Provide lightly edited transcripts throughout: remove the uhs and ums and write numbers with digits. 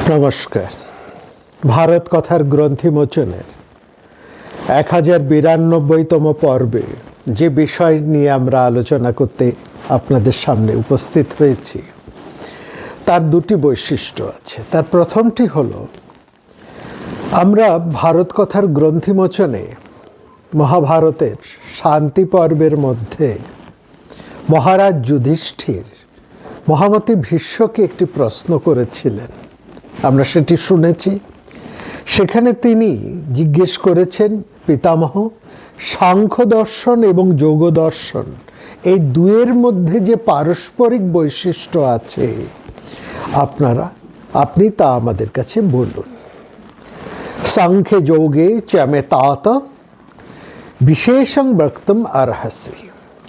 নমস্কার। ভারত কথার গ্রন্থিমোচনের 1092তম পর্বে যে বিষয় নিয়ে আমরা আলোচনা করতে আপনাদের সামনে উপস্থিত হয়েছি তার দুটি বৈশিষ্ট্য আছে। তার প্রথমটি হলো, আমরা ভারত কথার গ্রন্থিমোচনে মহাভারতের শান্তি পর্বের মধ্যে মহারাজ যুধিষ্ঠির মহামতি ভীষ্মকে একটি প্রশ্ন করেছিলেন, আমরা সেটি শুনেছি। সেখানে তিনি জিজ্ঞেস করেছেন, পিতামহ, সাংখ্য দর্শন এবং যোগ দর্শন এই দুয়ের মধ্যে যে পারস্পরিক বৈশিষ্ট্য আছে আপনি তা আমাদের কাছে বলুন। সাংখ্যে যোগে চ্যমে তাত বিশেষং বক্তম আরহসি।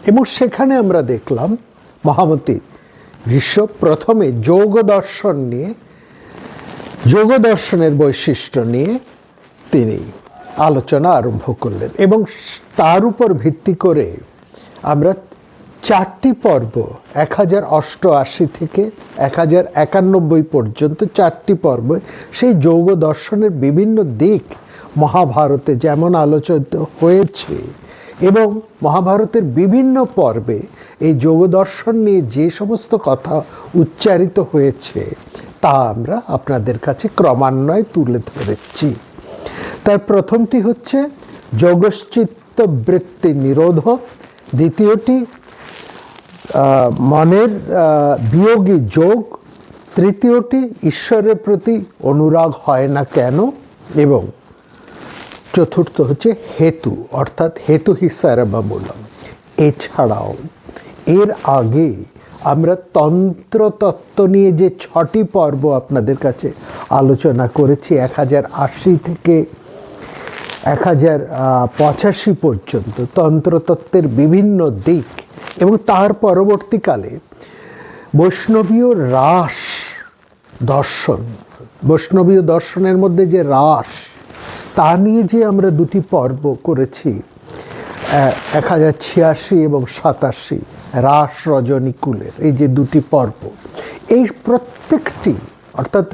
এবং সেখানে আমরা দেখলাম মহামতি ভীষ্ম প্রথমে যোগ দর্শনের বৈশিষ্ট্য নিয়ে তিনি আলোচনা আরম্ভ করলেন এবং তার উপর ভিত্তি করে আমরা 4টি পর্ব 1088 থেকে 1091 পর্যন্ত 4টি পর্ব সেই যোগ দর্শনের বিভিন্ন দিক মহাভারতে যেমন আলোচিত হয়েছে এবং মহাভারতের বিভিন্ন পর্বে এই যোগ দর্শন নিয়ে যে সমস্ত কথা উচ্চারিত হয়েছে তা আমরা আপনাদের কাছে ক্রমান্বয়ে তুলে ধরেছি। তার প্রথমটি হচ্ছে যোগশ্চিত্ত বৃত্তি নিরোধ, দ্বিতীয়টি মনের বিয়োগী যোগ, তৃতীয়টি ঈশ্বরের প্রতি অনুরাগ হয় না কেন, এবং চতুর্থ হচ্ছে হেতু, অর্থাৎ হেতু হি সর্বমূলম। এছাড়াও এর আগে আমরা তন্ত্রতত্ত্ব নিয়ে যে 6টি পর্ব আপনাদের কাছে আলোচনা করেছি 1080 থেকে 1085 পর্যন্ত, তন্ত্রতত্ত্বের বিভিন্ন দিক এবং তার পরবর্তীকালে বৈষ্ণবীয় রাস দর্শন, বৈষ্ণবীয় দর্শনের মধ্যে যে রাস তা নিয়ে যে আমরা 2টি পর্ব করেছি 1086 এবং 87, রাস রজনীকুলের এই যে 2টি পর্ব, এই প্রত্যেকটি অর্থাৎ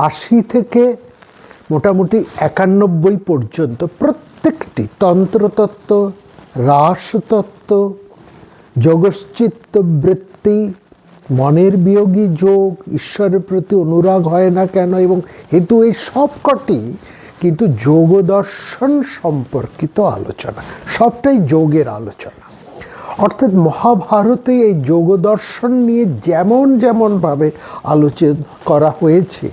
80 থেকে মোটামুটি 91 পর্যন্ত প্রত্যেকটি তন্ত্রতত্ত্ব, রাসতত্ত্ব, যোগশ্চিত্ত বৃত্তি, মনের বিয়োগী যোগ, ঈশ্বরের প্রতি অনুরাগ হয় না কেন এবং হেতু, এই সবকটি কিন্তু যোগ দর্শন সম্পর্কিত আলোচনা, সবটাই যোগের আলোচনা। অর্থাৎ মহাভারতে এই যোগ দর্শন নিয়ে যেমনভাবে আলোচনা করা হয়েছে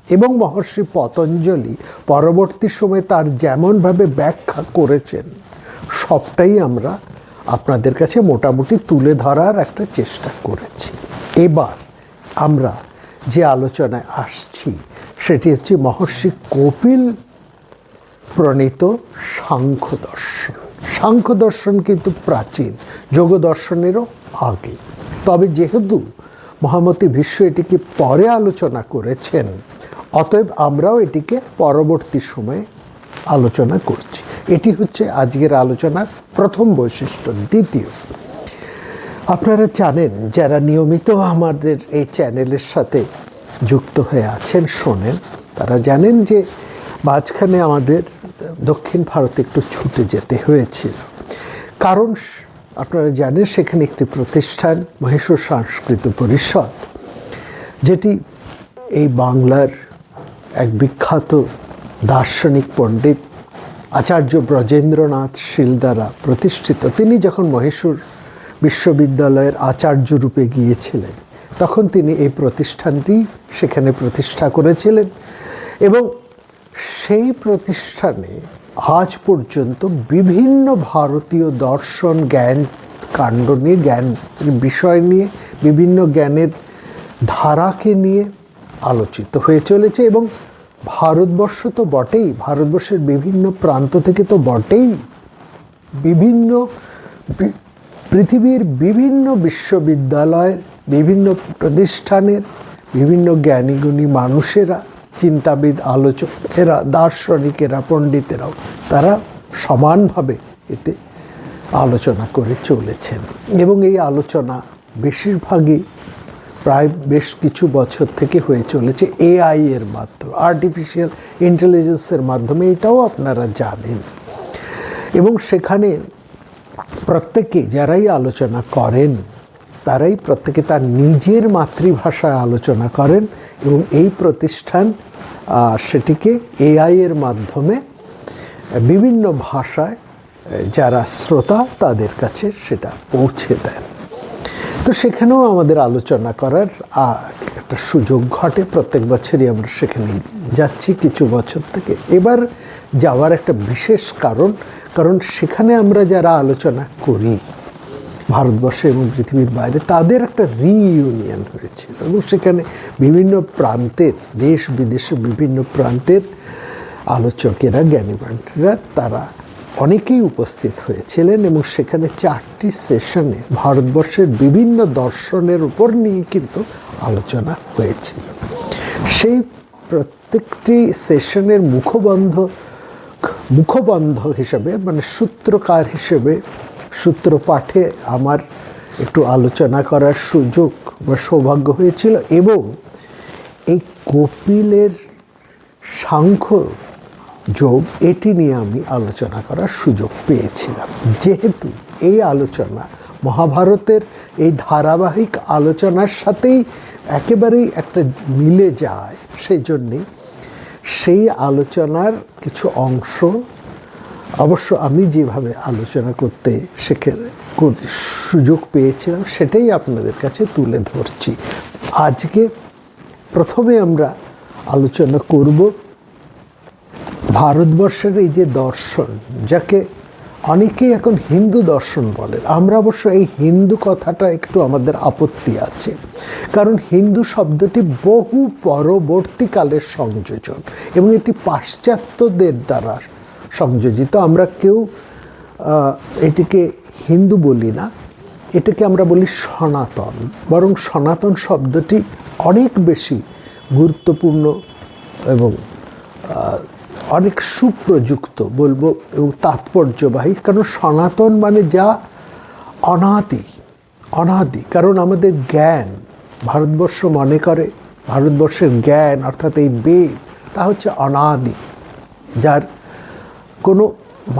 এবং মহর্ষি পতঞ্জলি পরবর্তী সময়ে তার যেমনভাবে ব্যাখ্যা করেছেন, সবটাই আমরা আপনাদের কাছে মোটামুটি তুলে ধরার একটা চেষ্টা করেছি। এবার আমরা যে আলোচনায় আসছি সেটি হচ্ছে মহর্ষি কপিল প্রণীত সাংখ্য দর্শন। সাংখ্য দর্শন কিন্তু প্রাচীন, যোগ দর্শনেরও আগে। তবে যেহেতু মহামতি ভীষ্ম এটিকে পরে আলোচনা করেছেন, অতএব আমরাও এটিকে পরবর্তী সময়ে আলোচনা করছি। এটি হচ্ছে আজকের আলোচনার প্রথম বৈশিষ্ট্য। দ্বিতীয়, আপনারা জানেন, যারা নিয়মিত আমাদের এই চ্যানেলের সাথে যুক্ত হয়ে আছেন, শোনেন, তারা জানেন যে মাঝখানে আমাদের দক্ষিণ ভারতে একটু ছুটে যেতে হয়েছিল। কারণ আপনারা জানেন সেখানে একটি প্রতিষ্ঠান মহীশূর সংস্কৃত পরিষদ, যেটি এই বাংলার এক বিখ্যাত দার্শনিক পণ্ডিত আচার্য ব্রজেন্দ্রনাথ শীল দ্বারা প্রতিষ্ঠিত। তিনি যখন মহীশূর বিশ্ববিদ্যালয়ের আচার্য রূপে গিয়েছিলেন তখন তিনি এই প্রতিষ্ঠানটি সেখানে প্রতিষ্ঠা করেছিলেন এবং সেই প্রতিষ্ঠানে আজ পর্যন্ত বিভিন্ন ভারতীয় দর্শন, জ্ঞান কাণ্ড নিয়ে, জ্ঞান বিষয় নিয়ে, বিভিন্ন জ্ঞানের ধারাকে নিয়ে আলোচিত হয়ে চলেছে। এবং ভারতবর্ষ তো বটেই, ভারতবর্ষের বিভিন্ন প্রান্ত থেকে তো বটেই, বিভিন্ন পৃথিবীর বিভিন্ন বিশ্ববিদ্যালয়ের, বিভিন্ন প্রতিষ্ঠানের বিভিন্ন জ্ঞানীগুণী মানুষেরা, চিন্তাবিদ, আলোচকেরা, দার্শনিকেরা, পণ্ডিতেরাও তারা সমানভাবে এতে আলোচনা করে চলেছেন এবং এই আলোচনা বেশিরভাগই প্রায় বেশ কিছু বছর থেকে হয়ে চলেছে এআই এর মাধ্যমে, আর্টিফিশিয়াল ইন্টেলিজেন্সের মাধ্যমে, এটাও আপনারা জানেন। এবং সেখানে প্রত্যেকে যারাই আলোচনা করেন তারাই প্রত্যেকে তার নিজের মাতৃভাষায় আলোচনা করেন, এবং এই প্রতিষ্ঠান সেটিকে এআই এর মাধ্যমে বিভিন্ন ভাষায় যারা শ্রোতা তাদের কাছে সেটা পৌঁছে দেন। তো সেখানেও আমাদের আলোচনা করার একটা সুযোগ ঘটে, প্রত্যেক বছরই আমরা সেখানে যাচ্ছি কিছু বছর থেকে। এবার যাওয়ার একটা বিশেষ কারণ সেখানে আমরা যারা আলোচনা করি ভারতবর্ষে এবং পৃথিবীর বাইরে, তাদের একটা রিইউনিয়ন হয়েছিল, এবং সেখানে বিভিন্ন প্রান্তের, দেশ বিদেশে বিভিন্ন প্রান্তের আলোচকেরা, জ্ঞানীবানরা, তারা অনেকেই উপস্থিত হয়েছিলেন, এবং সেখানে 4টি সেশনে ভারতবর্ষের বিভিন্ন দর্শনের উপর নিয়ে কিন্তু আলোচনা হয়েছিল। সেই প্রত্যেকটি সেশনের মুখবন্ধ হিসেবে, মানে সূত্রকার হিসেবে, সূত্রপাঠে আমার একটু আলোচনা করার সুযোগ বা সৌভাগ্য হয়েছিল, এবং এই কপিলের সাংখ্য যোগ এটি নিয়ে আমি আলোচনা করার সুযোগ পেয়েছিলাম। যেহেতু এই আলোচনা মহাভারতের এই ধারাবাহিক আলোচনার সাথেই একেবারেই একটা মিলে যায়, সেই জন্যে সেই আলোচনার কিছু অংশ অবশ্য আমি যেভাবে আলোচনা করতে সেখানে সুযোগ পেয়েছিলাম সেটাই আপনাদের কাছে তুলে ধরছি। আজকে প্রথমে আমরা আলোচনা করব ভারতবর্ষের এই যে দর্শন, যাকে অনেকেই এখন হিন্দু দর্শন বলেন। আমরা অবশ্য এই হিন্দু কথাটা একটু আমাদের আপত্তি আছে, কারণ হিন্দু শব্দটি বহু পরবর্তীকালের সংযোজন, এবং এটি পাশ্চাত্যদের দ্বারা সংযোজিত। আমরা কেউ এটিকে হিন্দু বলি না, এটাকে আমরা বলি সনাতন। বরং সনাতন শব্দটি অনেক বেশি গুরুত্বপূর্ণ এবং অনেক সুপ্রযুক্ত বলবো, এবং তাৎপর্যবাহী। কারণ সনাতন মানে যা অনাদি। কারণ আমাদের জ্ঞান, ভারতবর্ষ মনে করে ভারতবর্ষের জ্ঞান অর্থাৎ এই বেদ, তা হচ্ছে অনাদি, যার কোনো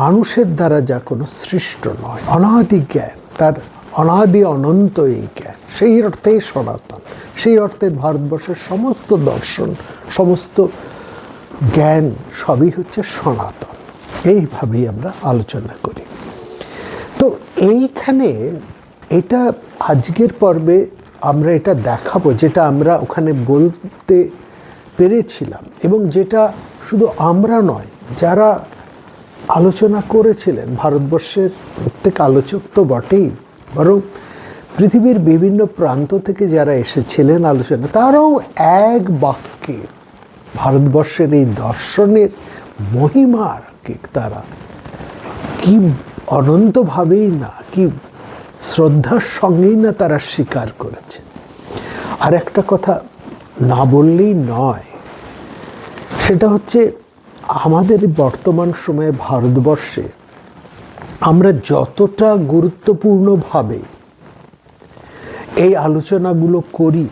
মানুষের দ্বারা যা কোনো সৃষ্ট নয়, অনাদি জ্ঞান, তার অনাদি অনন্ত এই জ্ঞান, সেই অর্থেই সনাতন। সেই অর্থে ভারতবর্ষের সমস্ত দর্শন, সমস্ত জ্ঞান সবই হচ্ছে সনাতন। এইভাবেই আমরা আলোচনা করি। তো এইখানে এটা আজকের পর্বে আমরা এটা দেখাবো, যেটা আমরা ওখানে বলতে পেরেছিলাম, এবং যেটা শুধু আমরা নয়, যারা আলোচনা করেছিলেন, ভারতবর্ষের প্রত্যেক আলোচক তো বটেই, বরং পৃথিবীর বিভিন্ন প্রান্ত থেকে যারা এসেছিলেন আলোচনা, তারাও এক বাক্যে ভারতবর্ষের এই দর্শনের মহিমাকে তারা কি অনন্তভাবেই না, কি শ্রদ্ধার সঙ্গেই না তারা স্বীকার করেছে। আর একটা কথা না বললেই নয়, সেটা হচ্ছে আমাদের বর্তমান সময়ে ভারতবর্ষে আমরা যতটা গুরুত্বপূর্ণভাবে এই আলোচনাগুলো করি,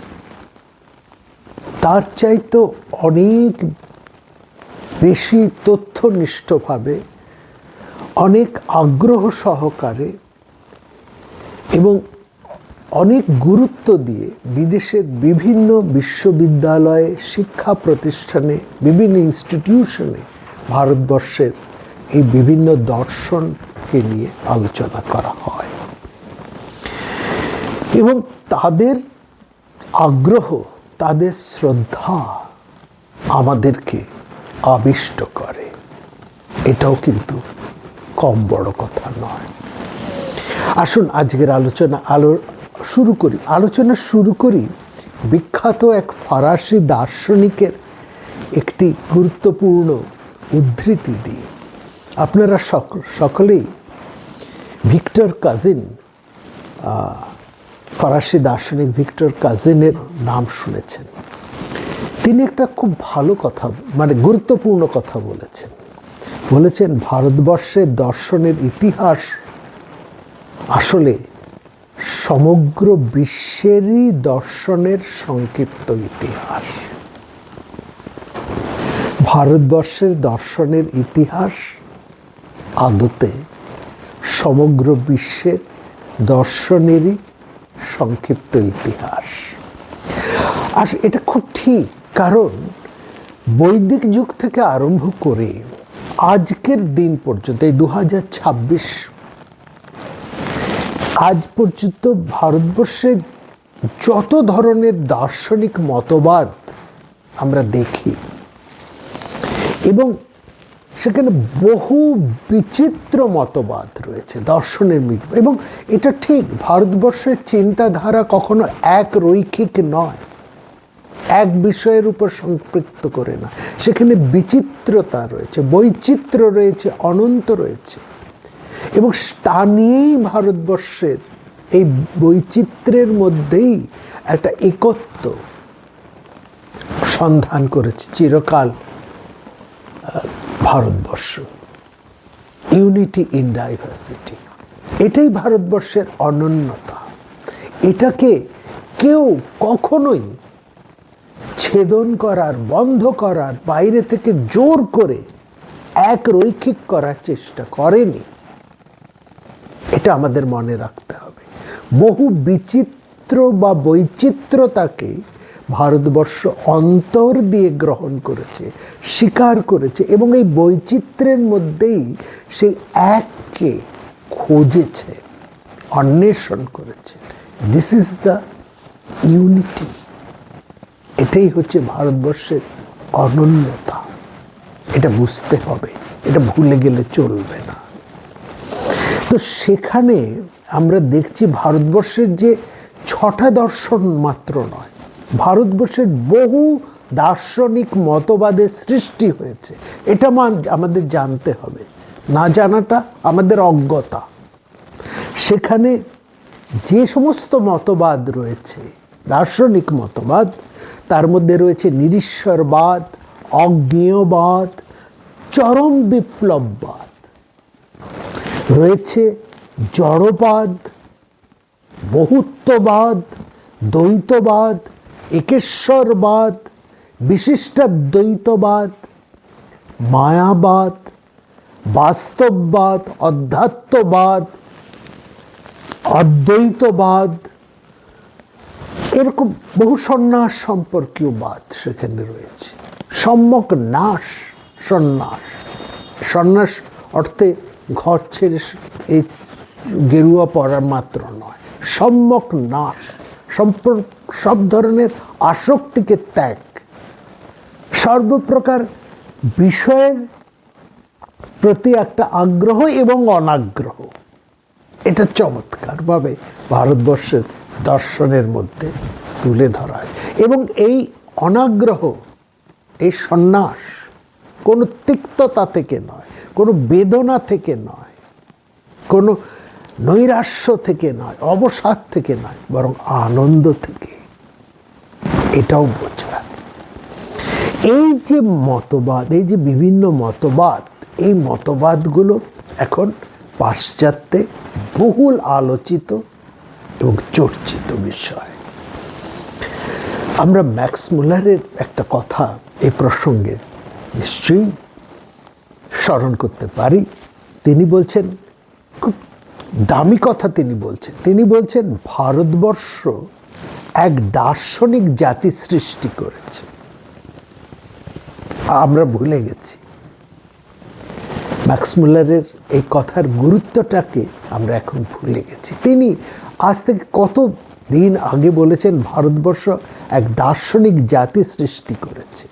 তার চাইতে অনেক বেশি তথ্যনিষ্ঠভাবে, অনেক আগ্রহ সহকারে এবং অনেক গুরুত্ব দিয়ে বিদেশের বিভিন্ন বিশ্ববিদ্যালয়ে, শিক্ষা প্রতিষ্ঠানে, বিভিন্ন ইনস্টিটিউশনে ভারতবর্ষের এই বিভিন্ন দর্শনকে নিয়ে আলোচনা করা হয়, এবং তাদের আগ্রহ, তাদের শ্রদ্ধা আমাদেরকে আবিষ্ট করে। এটাও কিন্তু কম বড় কথা নয়। আসুন আজকের আলোচনা শুরু করি বিখ্যাত এক ফরাসি দার্শনিকের একটি গুরুত্বপূর্ণ উদ্ধৃতি দিয়ে। আপনারা সকলেই ভিক্টর কাজিন, ফরাসি দার্শনিক ভিক্টর কাজিনের নাম শুনেছেন। তিনি একটা খুব ভালো কথা, মানে গুরুত্বপূর্ণ কথা বলেছেন ভারতবর্ষের দর্শনের ইতিহাস আসলে সমগ্র বিশ্বেরই দর্শনের সংক্ষিপ্ত ইতিহাস। ভারতবর্ষের দর্শনের ইতিহাস আদতে সমগ্র বিশ্বের দর্শনেরই সংক্ষিপ্ত ইতিহাস। আর এটা খুব ঠিক, কারণ বৈদিক যুগ থেকে আরম্ভ করে আজকের দিন পর্যন্ত, এই 2026 আজ পর্যন্ত ভারতবর্ষে যত ধরনের দার্শনিক মতবাদ আমরা দেখি, এবং সেখানে বহু বিচিত্র মতবাদ রয়েছে দর্শনের মধ্যে। এবং এটা ঠিক, ভারতবর্ষের চিন্তাধারা কখনো এক রৈখিক নয়, এক বিষয়ের উপর সম্পৃক্ত করে না। সেখানে বিচিত্রতা রয়েছে, বৈচিত্র্য রয়েছে, অনন্ত রয়েছে। এবং তা নিয়েই ভারতবর্ষের এই বৈচিত্র্যের মধ্যেই একটা একত্ব সন্ধান করেছে চিরকাল ভারতবর্ষ। ইউনিটি ইন ডাইভার্সিটি, এটাই ভারতবর্ষের অনন্যতা। এটাকে কেউ কখনোই ছেদন করার, বন্ধ করার, বাইরে থেকে জোর করে এক রৈখিক করার চেষ্টা করেনি। এটা আমাদের মনে রাখতে হবে। বহু বিচিত্র বা বৈচিত্র্যতাকে ভারতবর্ষ অন্তর দিয়ে গ্রহণ করেছে, স্বীকার করেছে, এবং এই বৈচিত্র্যের মধ্যেই সেই এককে খুঁজেছে, অন্বেষণ করেছে। This is the unity. এটাই হচ্ছে ভারতবর্ষের অনন্যতা। এটা বুঝতে হবে, এটা ভুলে গেলে চলবে না। তো সেখানে আমরা দেখছি ভারতবর্ষের যে 6টা দর্শন মাত্র নয়, ভারতবর্ষের বহু দার্শনিক মতবাদের সৃষ্টি হয়েছে। এটা আমাদের জানতে হবে, না জানাটা আমাদের অজ্ঞতা। সেখানে যে সমস্ত মতবাদ রয়েছে, দার্শনিক মতবাদ, তার মধ্যে রয়েছে নিরীশ্বরবাদ, অজ্ঞেয়বাদ, চরম বিপ্লববাদ, রয়েছে জড়বাদ, বহুত্ববাদ, দ্বৈতবাদ, একেশ্বরবাদ, বিশিষ্টাদ্বৈতবাদ, মায়াবাদ, বাস্তববাদ, অধ্যাত্মবাদ, অদ্বৈতবাদ, এরকম বহু সন্ন্যাস সম্পর্কীয় বাদ সেখানে রয়েছে। সম্যক নাশ সন্ন্যাস, সন্ন্যাস অর্থে ঘর ছেড়ে এই গেরুয়া পরার মাত্র নয়, সম্যক নাশ, সব ধরনের আসক্তিকে ত্যাগ, সর্বপ্রকার বিষয়ের প্রতি একটা আগ্রহ এবং অনাগ্রহ। এটা চমৎকারভাবে ভারতবর্ষের দর্শনের মধ্যে তুলে ধরা আছে। এবং এই অনাগ্রহ, এই সন্ন্যাস কোনো তিক্ততা থেকে নয়, কোনো বেদনা থেকে নয়, কোনো নৈরাশ্য থেকে নয়, অবসাদ থেকে নয়, বরং আনন্দ থেকে। এটাও বোঝা। এই যে মতবাদ, এই যে বিভিন্ন মতবাদ, এই মতবাদগুলো এখন পাশ্চাত্যে বহুল আলোচিত এবং চর্চিত বিষয়। আমরা ম্যাক্স মুলারের একটা কথা এই প্রসঙ্গে নিশ্চয়ই স্মরণ করতে পারি। তিনি বলছেন, খুব দামি কথা তিনি বলছেন ভারতবর্ষ এক দার্শনিক জাতি সৃষ্টি করেছে। আমরা ভুলে গেছি ম্যাক্স মুলারের এই কথার গুরুত্বটাকে, আমরা এখন ভুলে গেছি। তিনি আজ থেকে কত দিন আগে বলেছেন ভারতবর্ষ এক দার্শনিক জাতি সৃষ্টি করেছে।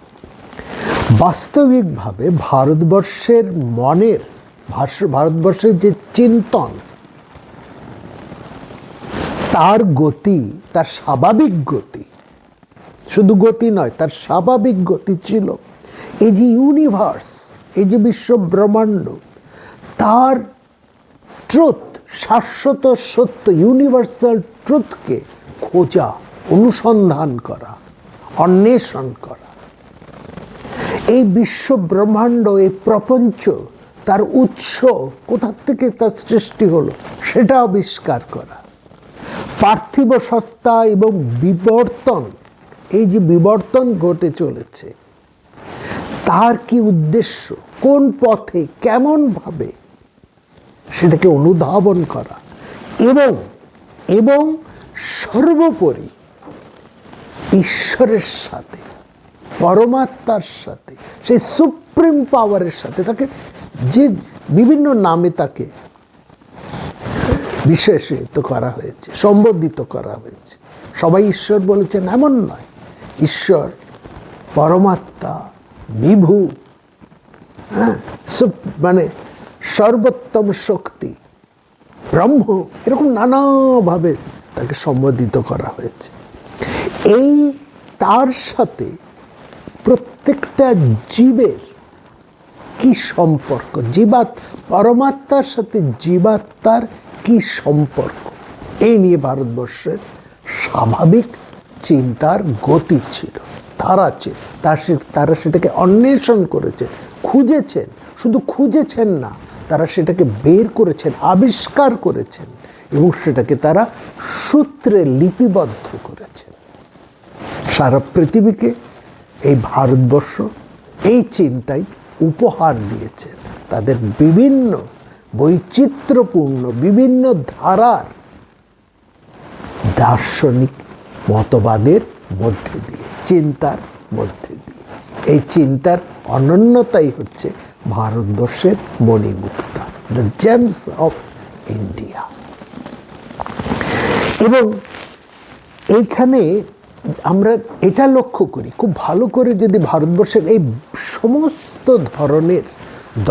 বাস্তবিকভাবে ভারতবর্ষের মনের ভারতবর্ষের যে চিন্তন, তার গতি, তার স্বাভাবিক গতি, শুধু গতি নয়, তার স্বাভাবিক গতি ছিল এই যে ইউনিভার্স, এই যে বিশ্ব ব্রহ্মাণ্ড, তার ট্রুথ, শাশ্বত সত্য, ইউনিভার্সাল ট্রুথকে খোঁজা, অনুসন্ধান করা, অন্বেষণ করা। এই বিশ্ব ব্রহ্মাণ্ড, এই প্রপঞ্চ, তার উৎস কোথা থেকে তার সৃষ্টি হলো সেটা আবিষ্কার করা। পার্থিব সত্তা এবং বিবর্তন, এই যে বিবর্তন ঘটে চলেছে, তার কি উদ্দেশ্য, কোন পথে, কেমন ভাবে সেটাকে অনুধাবন করা, এবং এবং সর্বোপরি ঈশ্বরের সাথে, পরমাত্মার সাথে, সেই সুপ্রিম পাওয়ারের সাথে, তাকে যে বিভিন্ন নামে তাকে বিশেষিত করা হয়েছে, সম্বোধিত করা হয়েছে। সবাই ঈশ্বর বলেছেন এমন নয়। ঈশ্বর, পরমাত্মা, বিভু, মানে সর্বোত্তম শক্তি, ব্রহ্ম, এরকম নানাভাবে তাকে সম্বোধিত করা হয়েছে। এই তার সাথে প্রত্যেকটা জীবের কি সম্পর্ক, পরমাত্মার সাথে জীবাত্মার কি সম্পর্ক, এই নিয়ে ভারতবর্ষের স্বাভাবিক চিন্তার গতি ছিল, ধারা ছিল। তারা সেটাকে অন্বেষণ করেছেন, খুঁজেছেন, শুধু খুঁজেছেন না, তারা সেটাকে বের করেছেন, আবিষ্কার করেছেন, এবং সেটাকে তারা সূত্রে লিপিবদ্ধ করেছেন। সারা পৃথিবীকে এই ভারতবর্ষ এই চিন্তাই উপহার দিয়েছেন, তাদের বিভিন্ন বৈচিত্র্যপূর্ণ বিভিন্ন ধারার দার্শনিক মতবাদের মধ্যে দিয়ে, চিন্তার মধ্যে দিয়ে। এই চিন্তার অনন্যতাই হচ্ছে ভারতবর্ষের মণিমুক্তা, দ্য জেমস অফ ইন্ডিয়া। এবং এইখানে আমরা এটা লক্ষ্য করি খুব ভালো করে, যদি ভারতবর্ষের এই সমস্ত ধরনের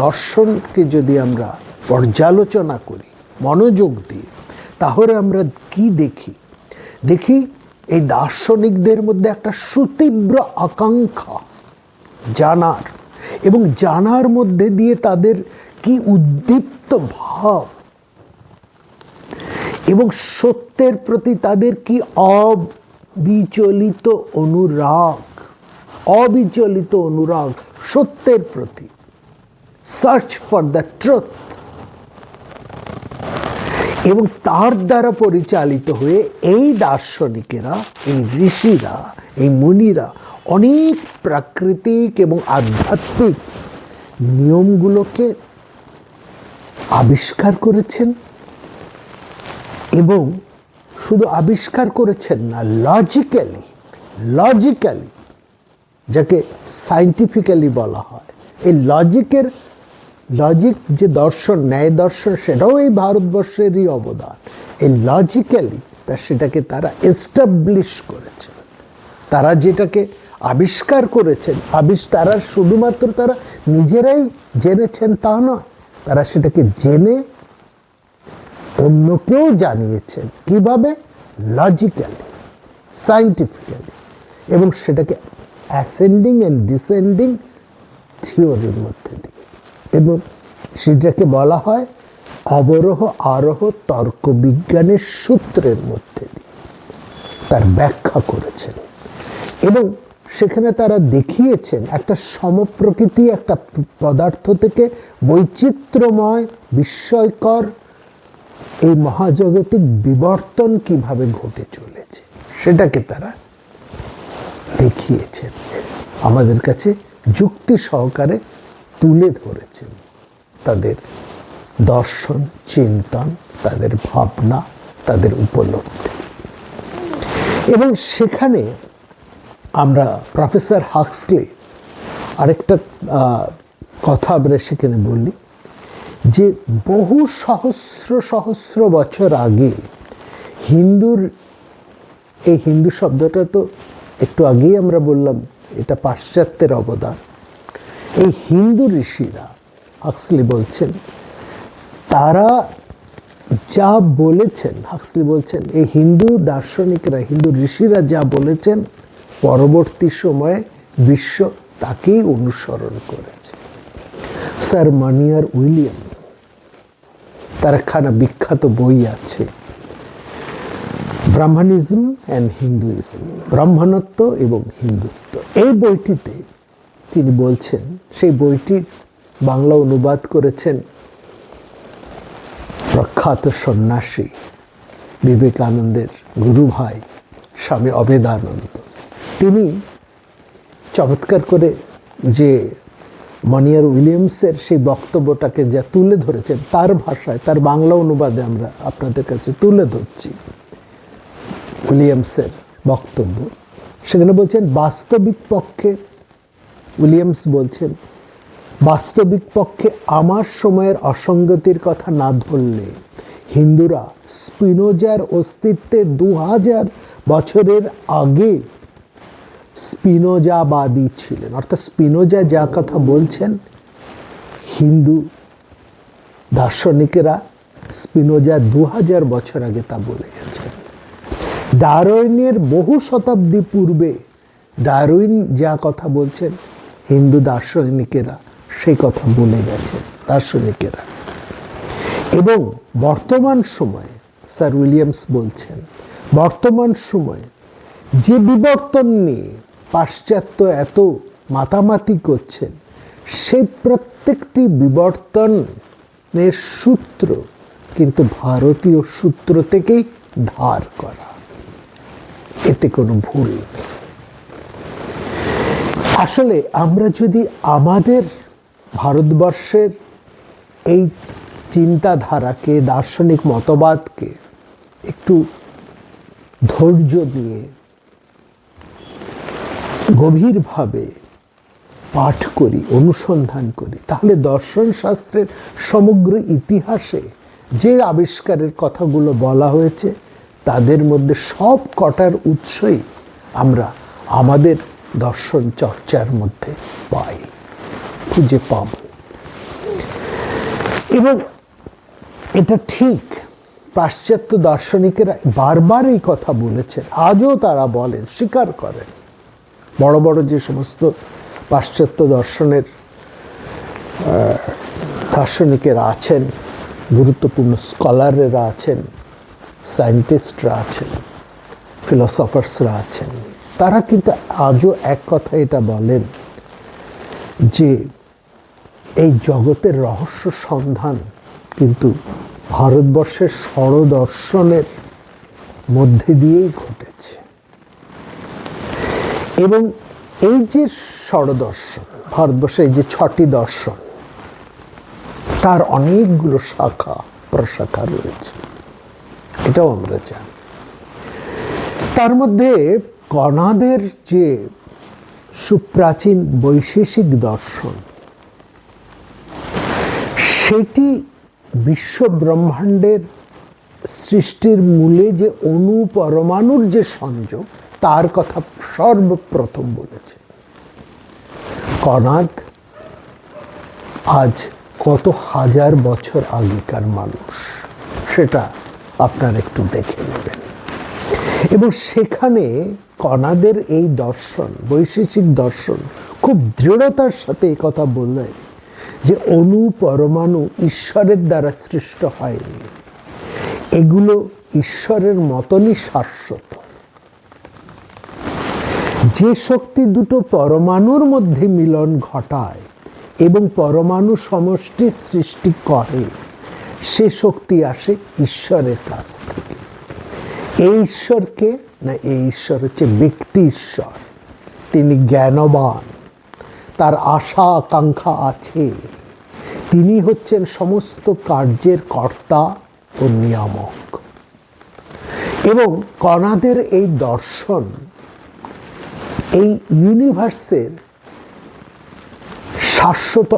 দর্শনকে যদি আমরা পর্যালোচনা করি মনোযোগ দিয়ে, তাহলে আমরা কি দেখি? এই দার্শনিকদের মধ্যে একটা সুতীব্র আকাঙ্ক্ষা জানার, এবং জানার মধ্যে দিয়ে তাদের কি উদ্দীপ্ত ভাব, এবং সত্যের প্রতি তাদের কি অবিচলিত অনুরাগ, সত্যের প্রতি, সার্চ ফর দ্য ট্রুথ। এবং তার দ্বারা পরিচালিত হয়ে এই দার্শনিকেরা, এই ঋষিরা, এই মুনিরা অনেক প্রাকৃতিক এবং আধ্যাত্মিক নিয়মগুলোকে আবিষ্কার করেছেন, এবং শুধু আবিষ্কার করেছেন না, লজিক্যালি, যাকে সায়েন্টিফিক্যালি বলা হয়, এই লজিক যে দর্শন, ন্যায় দর্শন, সেটাও এই ভারতবর্ষেরই অবদান। এই লজিক্যালি সেটাকে তারা এস্টাবলিশ করেছেন। তারা যেটাকে আবিষ্কার করেছেন, তারা শুধুমাত্র তারা নিজেরাই জেনেছেন তা নয়, তারা সেটাকে জেনে অন্যকেও জানিয়েছেন। কিভাবে? লজিক্যালি, সায়েন্টিফিক্যালি, এবং সেটাকে অ্যাসেন্ডিং অ্যান্ড ডিসেন্ডিং থিওরির মধ্যে দিয়ে, এবং সেটাকে বলা হয় অবরোহ আরোহ তর্ক বিজ্ঞানের সূত্রের মধ্যে দিয়ে তার ব্যাখ্যা করেছেন। এবং সেখানে তারা দেখিয়েছেন একটা সমপ্রকৃতি, একটা পদার্থ থেকে বৈচিত্র্যময়, বিস্ময়কর এই মহাজাগতিক বিবর্তন কিভাবে ঘটে চলেছে, সেটাকে তারা দেখিয়েছেন, আমাদের কাছে যুক্তি সহকারে তুলে ধরেছেন তাদের দর্শন, চিন্তন, তাদের ভাবনা, তাদের উপলব্ধি। এবং সেখানে আমরা প্রফেসর হাক্সলে আরেকটা কথা আমরা সেখানে বলি, যে বহু সহস্র বছর আগে এই হিন্দু শব্দটা তো একটু আগেই আমরা বললাম এটা পাশ্চাত্যের অবদান। এই হিন্দু ঋষিরা, হাক্সলি বলছেন, তারা যা বলেছেন, হাক্সলি বলছেন, এই হিন্দু দার্শনিকরা, হিন্দু ঋষিরা যা বলেছেন, পরবর্তী সময়ে বিশ্ব তাকেই অনুসরণ করেছে। স্যার মানিয়ার উইলিয়াম, তার একখানা বিখ্যাত বই আছে, ব্রাহ্মণিজম অ্যান্ড হিন্দুইজম, ব্রাহ্মণত্ব এবং হিন্দুত্ব। এই বইটিতে তিনি বলছেন, সেই বইটির বাংলা অনুবাদ করেছেন প্রখ্যাত সন্ন্যাসী বিবেকানন্দের গুরু ভাই স্বামী অভেদানন্দ, তিনি চমৎকার করে যে মনিয়ার উইলিয়ামসের সেই বক্তব্যটাকে যা তুলে ধরেছেন তার ভাষায়, তার বাংলা অনুবাদে আমরা আপনাদের কাছে তুলে ধরছি। উইলিয়ামসের বক্তব্য, সেখানে বলছেন বাস্তবিক পক্ষে, উইলিয়ামস বলছেন বাস্তবিক পক্ষে আমার সময়ের অসঙ্গতির কথা না ধরলে হিন্দুরা স্পিনোজার অস্তিত্বে 2000 বছরের আগে স্পিনোজাবাদী ছিলেন। অর্থাৎ স্পিনোজা যা কথা বলছেন, হিন্দু দার্শনিকেরা স্পিনোজা 2000 বছর আগে তা বলে গেছেন। ডারউইনের বহু শতাব্দী পূর্বে ডারউইন যা কথা বলছেন, হিন্দু দার্শনিকেরা সেই কথা বলে গেছেন দার্শনিকেরা। এবং বর্তমান সময়ে স্যার উইলিয়ামস বলছেন, বর্তমান সময়ে যে বিবর্তন নিয়ে পাশ্চাত্য এত মাতামাতি করছেন, সেই প্রত্যেকটি বিবর্তনের সূত্র কিন্তু ভারতীয় সূত্র থেকেই ধার করা, এতে কোনো ভুল নেই। আসলে আমরা যদি আমাদের ভারতবর্ষের এই চিন্তাধারাকে, দার্শনিক মতবাদকে একটু ধৈর্য দিয়ে গভীরভাবে পাঠ করি, অনুসন্ধান করি, তাহলে দর্শন শাস্ত্রের সমগ্র ইতিহাসে যে আবিষ্কারের কথাগুলো বলা হয়েছে তাদের মধ্যে সব কটার উৎসই আমরা আমাদের দর্শন চর্চার মধ্যে পাই, খুঁজে পাব। এবং এটা ঠিক, পাশ্চাত্য দার্শনিকেরা বারবার এই কথা বলেছেন, আজও তারা বলেন, স্বীকার করেন। বড় বড় যে সমস্ত পাশ্চাত্য দর্শনের দার্শনিকেরা আছেন, গুরুত্বপূর্ণ স্কলাররা আছেন, সায়েন্টিস্টরা আছেন, ফিলোসফার্সরা আছেন, তারা কিন্তু আজও এক কথা এটা বলেন যে এই জগতের রহস্য সন্ধান কিন্তু ভারতবর্ষের ষড়দর্শনের মধ্যে দিয়েই ঘটেছে। এবং এই যে ষড়দর্শন, ভারতবর্ষে এই যে 6টি দর্শন, তার অনেকগুলো শাখা প্রশাখা রয়েছে, এটাও আমরা জানি। তার মধ্যে কণাদের যে সুপ্রাচীন বৈশেষিক দর্শন, সেটি বিশ্ব ব্রহ্মাণ্ডের সৃষ্টির মূলে যে অণু পরমাণুর যে সংযোগ, তার কথা সর্বপ্রথম বলেছে কণাদ। আজ কত হাজার বছর আগেকার মানুষ, সেটা আপনারা একটু দেখে নেবেন। এবং সেখানে কণাদের এই দর্শন, বৈশেষিক দর্শন, খুব দৃঢ়তার সাথে এই কথা বললে যে অণু পরমাণু ঈশ্বরের দ্বারা সৃষ্ট হয়নি, এগুলো ঈশ্বরের মতনই শাশ্বত। যে শক্তি দুটো পরমাণুর মধ্যে মিলন ঘটায় এবং পরমাণু সমষ্টি সৃষ্টি করে, সে শক্তি আসে ঈশ্বরের কাছ থেকে। এই ঈশ্বরকে না, এই ঈশ্বর হচ্ছে ব্যক্তি ঈশ্বর, তিনি জ্ঞানবান, তার আশা আকাঙ্ক্ষা আছে, তিনি হচ্ছেন সমস্ত কার্যের কর্তা ও নিয়ামক। এবং কণাদের এই দর্শন এই ইউনিভার্সের শাশ্বত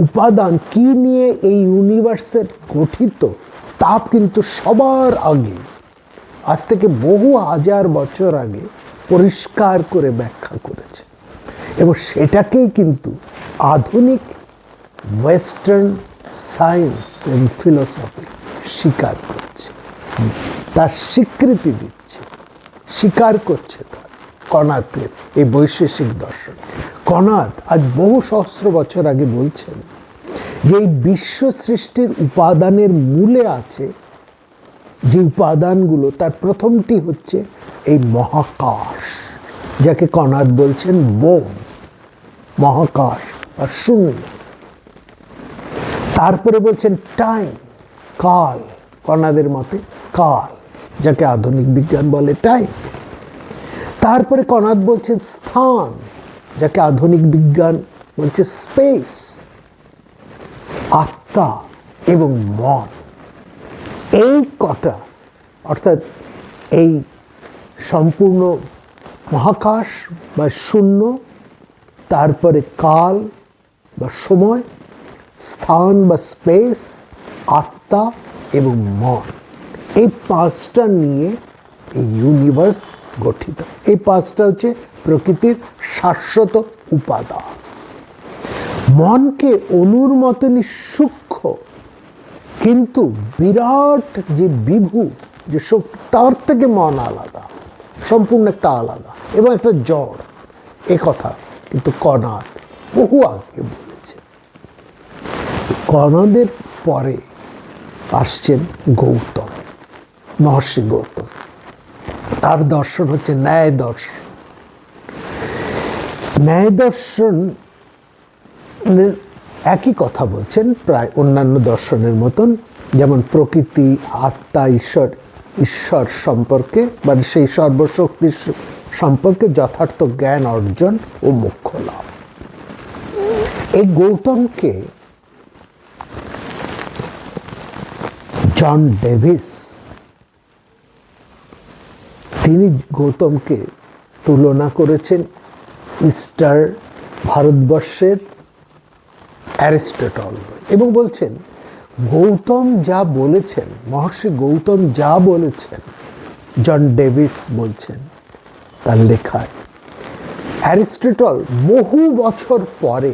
উপাদান কি নিয়ে এই ইউনিভার্সের গঠিত, তা কিন্তু সবার আগে, আজ থেকে বহু হাজার বছর আগে পরিষ্কার করে ব্যাখ্যা করেছে। এবং সেটাকেই কিন্তু আধুনিক ওয়েস্টার্ন সায়েন্স এবং ফিলোসফি স্বীকার করছে, তার স্বীকৃতি দিচ্ছে, স্বীকার করছে তার কণাদের এই বৈশেষিক দর্শন। কণাদ আজ বহু সহস্র বছর আগে বলছেন যে এই বিশ্ব সৃষ্টির উপাদানের মূলে আছে যে উপাদানগুলো, তার প্রথমটি হচ্ছে এই মহাকাশ, যাকে কণাদ বলছেন বোম, মহাকাশ বা শূন্য। তারপরে বলছেন টাইম, কাল, কণাদের মতে কাল, যাকে আধুনিক বিজ্ঞান বলে টাইম। তারপরে কনাদ বলছেন স্থান, যাকে আধুনিক বিজ্ঞান বলছে স্পেস। আত্মা এবং মন, এই কটা, অর্থাৎ এই সম্পূর্ণ মহাকাশ বা শূন্য, তারপরে কাল বা সময়, স্থান বা স্পেস, আত্মা এবং মন, এই পাঁচটা নিয়ে এই ইউনিভার্স গঠিত। এই পাঁচটা হচ্ছে প্রকৃতির শাশ্বত উপাদান। মনকে অণুর মতনই সূক্ষ্ম কিন্তু বিরাট যে বিভু যে শক্তি, তার থেকে মন আলাদা, সম্পূর্ণ একটা আলাদা এবং একটা জড়। এ কথা কিন্তু কনাদ বহু আগে বলেছে। কনাদের পরে আসছেন গৌতম, মহর্ষি গৌতম। তার দর্শন হচ্ছে ন্যায় দর্শন। ন্যায় দর্শন একই কথা বলছেন প্রায় অন্যান্য দর্শনের মতন, যেমন প্রকৃতি, আত্মা, ঈশ্বর সম্পর্কে, মানে সেই সর্বশক্তির সম্পর্কে যথার্থ জ্ঞান অর্জন ও মোক্ষ লাভ। এই গৌতমকে জন ডেভিস, তিনি গৌতমকে তুলনা করেছেন ইস্টার ভারতবর্ষের অ্যারিস্টটল, এবং বলছেন গৌতম যা বলেছেন, মহর্ষি গৌতম যা বলেছেন, জন ডেভিস বলছেন তার লেখায়, অ্যারিস্টটল বহু বছর পরে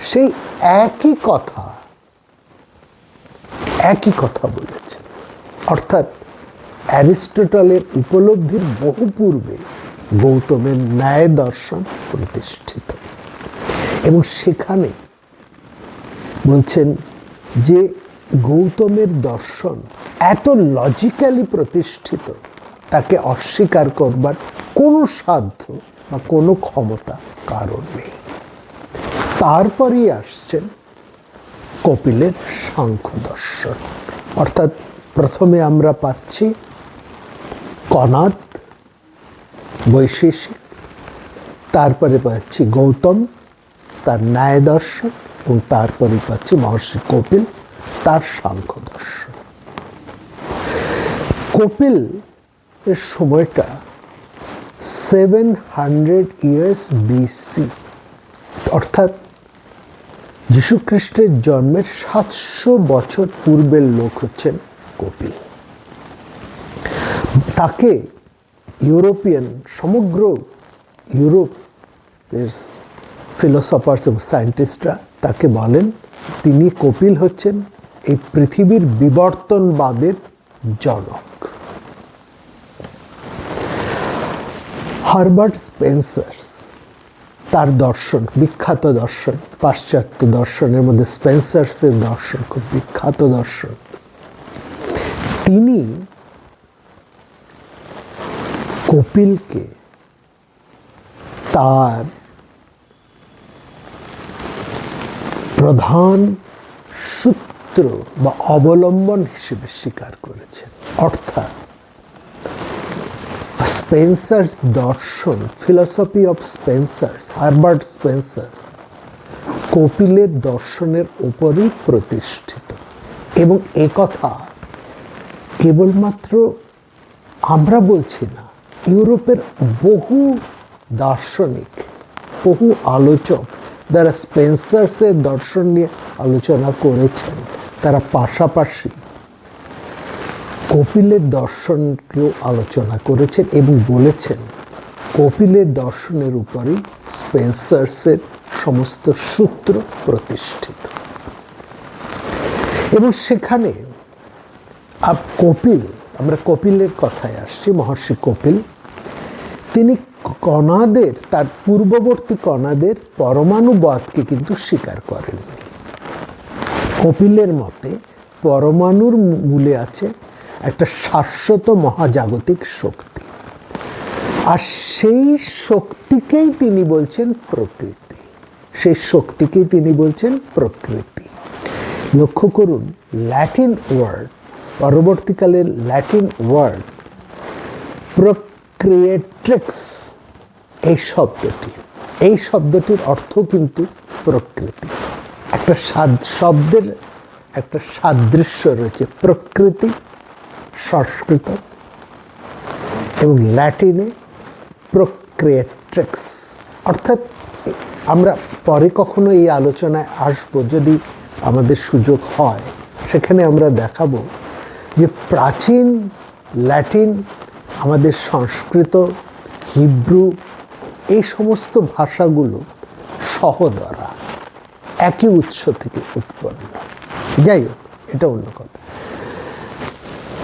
সেই একই কথা বলেছেন। অর্থাৎ অ্যারিস্টটলের উপলব্ধির বহু পূর্বে গৌতমের ন্যায় দর্শন প্রতিষ্ঠিত, এবং সেখানে বলছেন যে গৌতমের দর্শন এত লজিক্যালি প্রতিষ্ঠিত, তাকে অস্বীকার করবার কোনো সাধ্য বা কোনো ক্ষমতা কারণ নেই। তারপরেই আসছেন কপিলের সাংখ্য দর্শন। অর্থাৎ প্রথমে আমরা পাচ্ছি কনাদ বৈশেষিক, তারপরে পাচ্ছি গৌতম তার ন্যায় দর্শন, এবং তারপরে পাচ্ছি মহর্ষি কপিল তার সাংখ্য দর্শন। কপিল এর সময়টা 700 years BC, অর্থাৎ যীশুখ্রিস্টের জন্মের 700 বছর পূর্বের লোক হচ্ছেন কপিল। তাকে ইউরোপিয়ান, সমগ্র ইউরোপের ফিলোসফার্স এবং সায়েন্টিস্টরা তাকে বলেন, তিনি কপিল হচ্ছেন এই পৃথিবীর বিবর্তনবাদের জনক। হারবার্ট স্পেন্সার, তার দর্শন, বিখ্যাত দর্শন, পাশ্চাত্য দর্শনের মধ্যে স্পেন্সার্সের দর্শন খুব বিখ্যাত দর্শন। তিনি কপিলকে তার প্রধান সূত্র বা অবলম্বন হিসেবে স্বীকার করেছেন। অর্থাৎ স্পেন্সার্স দর্শন, philosophy of Spencer's, Herbert Spencer's, কপিলের দর্শনের উপরই প্রতিষ্ঠিত। এবং একথা কেবলমাত্র আমরা বলছি না, ইউরোপের বহু দার্শনিক, বহু আলোচক যারা স্পেন্সার্সের দর্শন নিয়ে আলোচনা করেছেন, তারা পাশাপাশি কপিলের দর্শনকেও আলোচনা করেছেন এবং বলেছেন কপিলের দর্শনের উপরই স্পেন্সার্সের সমস্ত সূত্র প্রতিষ্ঠিত। এবং সেখানে কপিল, আমরা কপিলের কথায় আসছি, মহর্ষি কপিল, তিনি কণাদের, তার পূর্ববর্তী কণাদের পরমাণুবাদকে কিন্তু স্বীকার করেননি। কপিলের মতে পরমাণুর মূলে আছে একটা শাশ্বত মহাজাগতিক শক্তি, আর সেই শক্তিকেই তিনি বলছেন প্রকৃতি। সেই শক্তিকেই তিনি বলছেন প্রকৃতি। লক্ষ্য করুন, ল্যাটিন ওয়ার্ড, পরবর্তীকালের ল্যাটিন ওয়ার্ড প্রক্রিয়েট্রিক্স এই শব্দটির অর্থ কিন্তু প্রকৃতি। একটা শব্দের একটা সাদৃশ্য রয়েছে, প্রকৃতি সংস্কৃত এবং ল্যাটিনে প্রক্রিয়েট্রিক্স। অর্থাৎ আমরা পরে কখনো এই আলোচনায় আসব, যদি আমাদের সুযোগ হয় সেখানে আমরা দেখাবো যে প্রাচীন ল্যাটিন, আমাদের সংস্কৃত, হিব্রু, এই সমস্ত ভাষাগুলো সহোদরা, একই উৎস থেকে উৎপন্ন। যাই হোক, এটা অন্য কথা।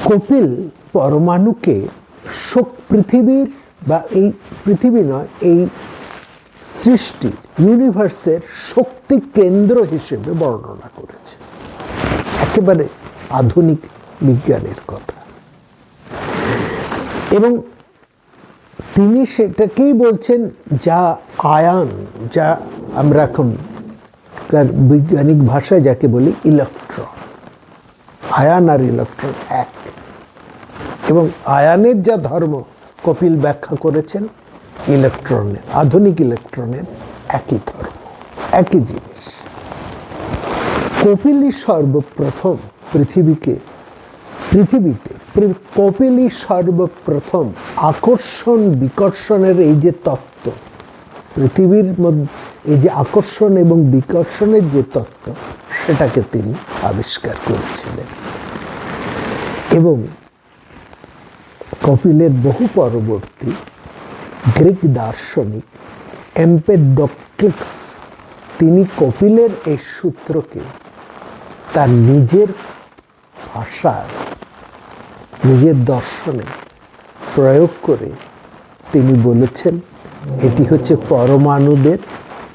কপিল পরমাণুকে পৃথিবীর, বা এই পৃথিবী নয়, এই সৃষ্টি ইউনিভার্সের শক্তি কেন্দ্র হিসেবে বর্ণনা করেছে। একেবারে আধুনিক বিজ্ঞানের কথা। এবং তিনি সেটাকেই বলছেন যা আয়ন, যা আমরা এখন বৈজ্ঞানিক ভাষায় যাকে বলি ইলেকট্রন। আয়ন আর ইলেকট্রন এক, এবং আয়নের যা ধর্ম কপিল ব্যাখ্যা করেছেন, ইলেকট্রনের, আধুনিক ইলেকট্রনের একই ধর্ম, একই জিনিস। কপিলই সর্বপ্রথম পৃথিবীতে কপিলই সর্বপ্রথম আকর্ষণ বিকর্ষণের এই যে তত্ত্ব, পৃথিবীর মধ্যে এই যে আকর্ষণ এবং বিকর্ষণের যে তত্ত্ব, সেটাকে তিনি আবিষ্কার করেছিলেন। এবং কপিলের বহু পরবর্তী গ্রিক দার্শনিক এম্পেডোক্লিস, তিনি কপিলের এই সূত্রকে তার নিজের ভাষার, নিজের দর্শনে প্রয়োগ করে তিনি বলেছেন এটি হচ্ছে পরমাণুদের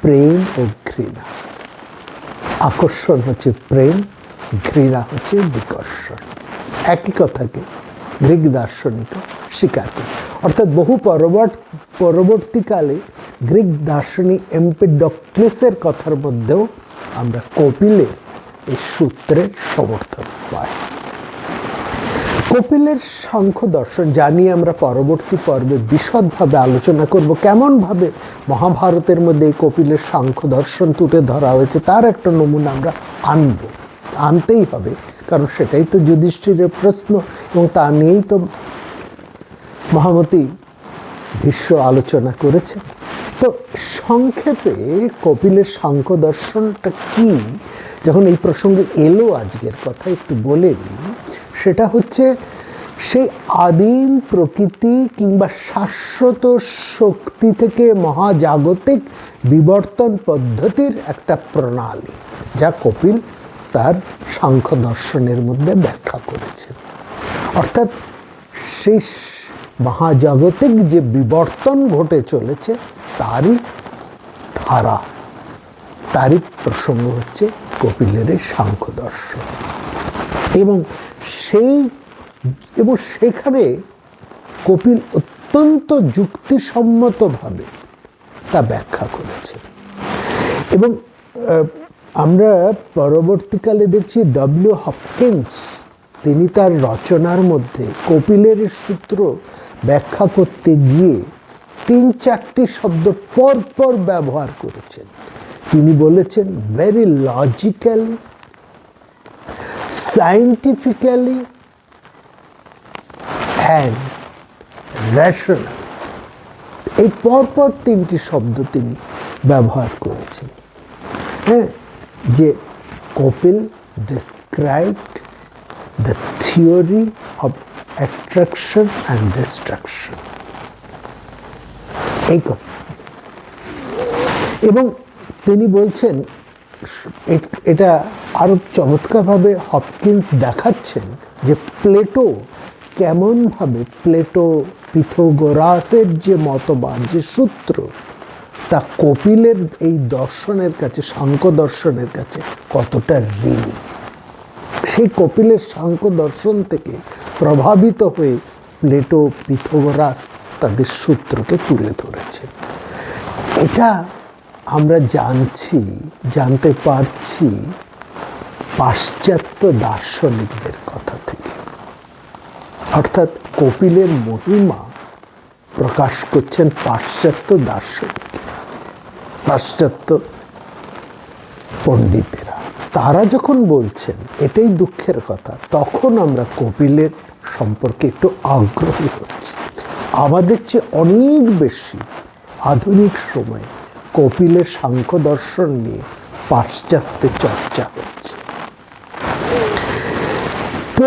প্রেম ও ঘৃণা। আকর্ষণ হচ্ছে প্রেম, ঘৃণা হচ্ছে বিকর্ষণ। একই কথাকে গ্রিক দার্শনিক স্বীকার করে। অর্থাৎ বহু পরবর্তীকালে গ্রিক দার্শনিক এম্পেডোক্লিসের কথার মধ্যেও আমরা কপিলের এই সূত্রের সমর্থন পাই। কপিলের সাংখ্য দর্শন জানি আমরা পরবর্তী পর্বে বিশদভাবে আলোচনা করব। কেমনভাবে মহাভারতের মধ্যে এই কপিলের সাংখ্য দর্শন তুলে ধরা হয়েছে তার একটা নমুনা আমরা আনতেই হবে, কারণ সেটাই তো যুধিষ্ঠিরের প্রশ্ন, এবং তা নিয়েই তো মহামতি ভীষ্ম আলোচনা করেছেন। তো সংক্ষেপে কপিলের সাংখ্য দর্শনটা কি, যখন এই প্রসঙ্গে এলো আজকের কথা একটু বলে নিই। সেটা হচ্ছে সেই আদিম প্রকৃতি কিংবা শাশ্বত শক্তি থেকে মহাজাগতিক বিবর্তন পদ্ধতির একটা প্রণালী, যা কপিল তার সাংখ্য দর্শনের মধ্যে ব্যাখ্যা করেছেন। অর্থাৎ সেই মহাজাগতিক যে বিবর্তন ঘটে চলেছে তারই ধারা, তারই প্রসঙ্গ হচ্ছে কপিলের এই সাংখ্য দর্শন। এবং সেখানে কপিল অত্যন্ত যুক্তিসম্মতভাবে তা ব্যাখ্যা করেছে। এবং আমরা পরবর্তীকালে দেখছি ডব্লিউ হপকিন্স, তিনি তার রচনার মধ্যে কপিলের সূত্র ব্যাখ্যা করতে গিয়ে ৩-৪টি শব্দ পরপর ব্যবহার করেছেন। তিনি বলেছেন very logically, scientifically and rational. এই পরপর 3টি শব্দ তিনি ব্যবহার করেছেন। হ্যাঁ, যে Kapil described the theory of attraction and destruction, এই কথা। এবং তিনি বলছেন, এটা আরো চমৎকারভাবে হপকিন্স দেখাচ্ছেন যে প্লেটো কেমনভাবে, প্লেটো পিথাগোরাসের যে মতবাদ, যে সূত্র, তা কপিলের এই দর্শনের কাছে, সাংখ্য দর্শনের কাছে কতটা ঋণী। সেই কপিলের সাংখ্য দর্শন থেকে প্রভাবিত হয়ে প্লেটো, পিথাগোরাস তাদের সূত্রকে তুলে ধরেছে। এটা আমরা জানতে পারছি পাশ্চাত্য দার্শনিকদের কথা থেকে। অর্থাৎ কপিলের মহিমা প্রকাশ করছেন পাশ্চাত্য দার্শনিক, পাশ্চাত্য পণ্ডিতেরা। তারা যখন বলছেন, এটাই দুঃখের কথা, তখন আমরা কপিলের সম্পর্কে একটু আগ্রহী হচ্ছি। আমাদের চেয়ে অনেক বেশি আধুনিক সময়ে কপিলের সাংখ্য দর্শন নিয়ে পাশ্চাত্যে চর্চা হচ্ছে। তো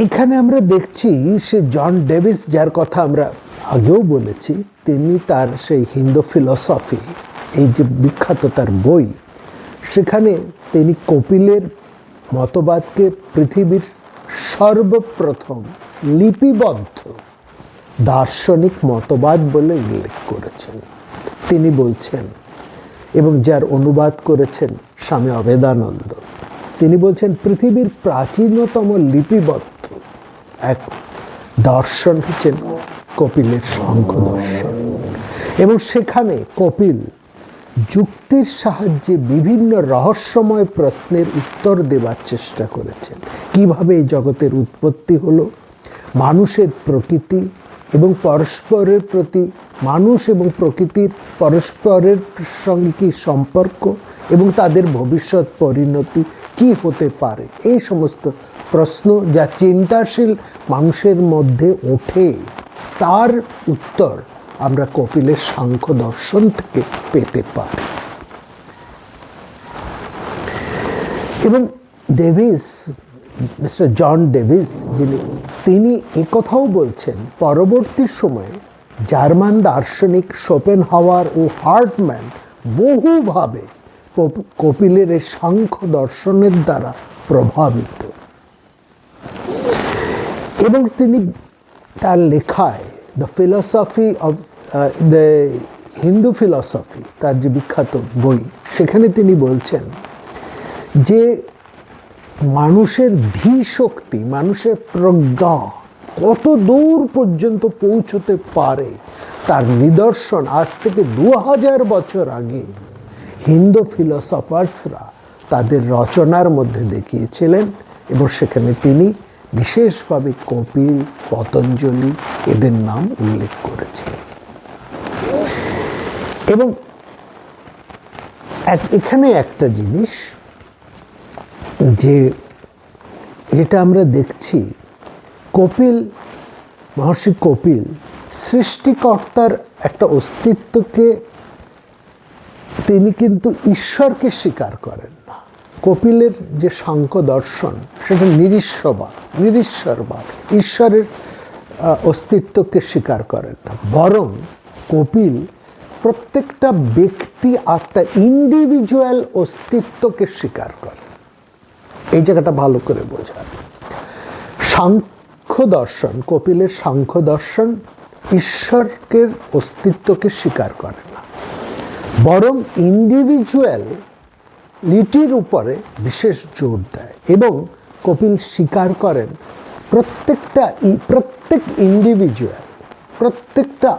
এখানে আমরা দেখছি সে জন ডেভিস, যার কথা আমরা আগেও বলেছি, তিনি তার সেই হিন্দু ফিলসফি, এই যে বিখ্যাত তার বই, সেখানে তিনি কপিলের মতবাদকে পৃথিবীর সর্বপ্রথম লিপিবদ্ধ দার্শনিক মতবাদ বলে উল্লেখ করেছেন। তিনি বলছেন, এবং যার অনুবাদ করেছেন স্বামী অভেদানন্দ, তিনি বলছেন পৃথিবীর প্রাচীনতম লিপিবদ্ধ এক দর্শন হচ্ছেন কপিলের সাংখ্য দর্শন। এবং সেখানে কপিল যুক্তির সাহায্যে বিভিন্ন রহস্যময় প্রশ্নের উত্তর দেওয়ার চেষ্টা করেছেন। কিভাবে এই জগতের উৎপত্তি হলো, মানুষের প্রকৃতি এবং পরস্পরের প্রতি, মানুষ এবং প্রকৃতির পরস্পরের সঙ্গে কী সম্পর্ক এবং তাদের ভবিষ্যৎ পরিণতি কি হতে পারে, এই সমস্ত প্রশ্ন যা চিন্তাশীল মানুষের মধ্যে ওঠে, তার উত্তর আমরা কপিলের সাংখ্য দর্শন থেকে পেতে পারি। এবং ডেভিস, মিস্টার জন ডেভিস, তিনি একথাও বলছেন, পরবর্তী সময়ে জার্মান দার্শনিক শোপেনহাওয়ার ও হার্টম্যান বহুভাবে কপিলের এই সাংখ্য দর্শনের দ্বারা প্রভাবিত। এবং তিনি তার লেখায় the philosophy of the Hindu philosophy, তার যে বিখ্যাত বই, সেখানে তিনি বলছেন যে মানুষের ধীশক্তি, মানুষের প্রজ্ঞা কত দূর পর্যন্ত পৌঁছতে পারে তার নিদর্শন আজ থেকে 2000 বছর আগে হিন্দু ফিলসফার্সরা তাদের রচনার মধ্যে দেখিয়েছিলেন। এবং সেখানে তিনি বিশেষভাবে কপিল, পতঞ্জলি এদের নাম উল্লেখ করেছিলেন। এবং এখানে একটা জিনিস যেটা আমরা দেখছি, কপিল, মহর্ষি কপিল সৃষ্টিকর্তার একটা অস্তিত্বকে, তিনি কিন্তু ঈশ্বরকে স্বীকার করেন না। কপিলের যে সাংখ্য দর্শন সেটা নিরীশ্বরবাদ, ঈশ্বরের অস্তিত্বকে স্বীকার করেন না, বরং কপিল প্রত্যেকটা ব্যক্তি আত্মা, ইন্ডিভিজুয়াল অস্তিত্বকে স্বীকার করে। এই জায়গাটা ভালো করে বোঝা। সাংখ্য দর্শন, কপিলের সাংখ্য দর্শন ঈশ্বরের অস্তিত্বকে স্বীকার করে না, বরং ইন্ডিভিজুয়াল লিটির উপরে বিশেষ জোর দেয়। এবং কপিল স্বীকার করেন প্রত্যেক ইন্ডিভিজুয়াল, প্রত্যেকটা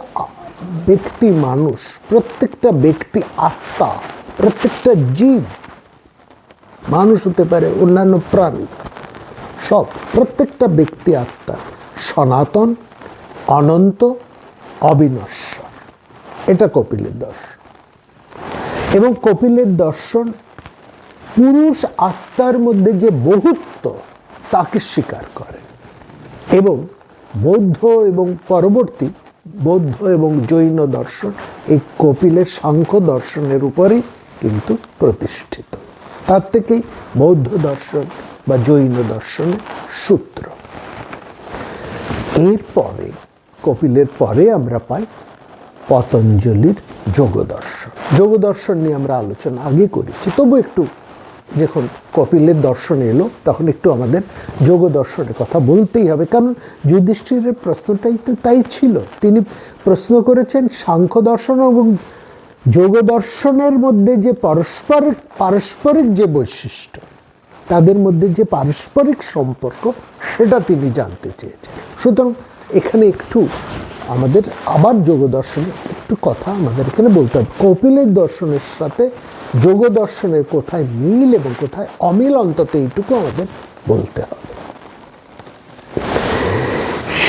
ব্যক্তি মানুষ, প্রত্যেকটা ব্যক্তি আত্মা, প্রত্যেকটা জীব, মানুষ হতে পারে, অন্যান্য প্রাণী, সব, প্রত্যেকটা ব্যক্তি আত্মা সনাতন, অনন্ত, অবিনশ্বর। এটা কপিলের দর্শন। এবং কপিলের দর্শন পুরুষ আত্মার মধ্যে যে বহুত্ব তাকে স্বীকার করে। এবং বৌদ্ধ এবং পরবর্তী বৌদ্ধ এবং জৈন দর্শন এই কপিলের সাংখ্য দর্শনের উপরেই কিন্তু প্রতিষ্ঠিত। তার থেকেই বৌদ্ধ দর্শন বা জৈন দর্শনের সূত্র। এরপরে কপিলের পরে আমরা পাই পতঞ্জলির যোগ দর্শন। যোগ দর্শন নিয়ে আমরা আলোচনা আগে করেছি, তবু একটু যখন কপিলের দর্শন এলো তখন একটু আমাদের যোগ দর্শনের কথা বলতেই হবে, কারণ যুধিষ্ঠিরের প্রশ্নটাই তো তাই ছিল। তিনি প্রশ্ন করেছেন সাংখ্য দর্শন এবং যোগ দর্শনের মধ্যে যে পারস্পরিক যে বৈশিষ্ট্য, তাদের মধ্যে যে পারস্পরিক সম্পর্ক, সেটা তিনি জানতে চেয়েছেন। সুতরাং এখানে একটু আমাদের আবার যোগ দর্শনের একটু কথা আমাদের এখানে বলতে হবে। কপিলের দর্শনের সাথে যোগ দর্শনের কোথায় মিল এবং কোথায় অমিল, অন্তত এইটুকু আমাদের বলতে হবে।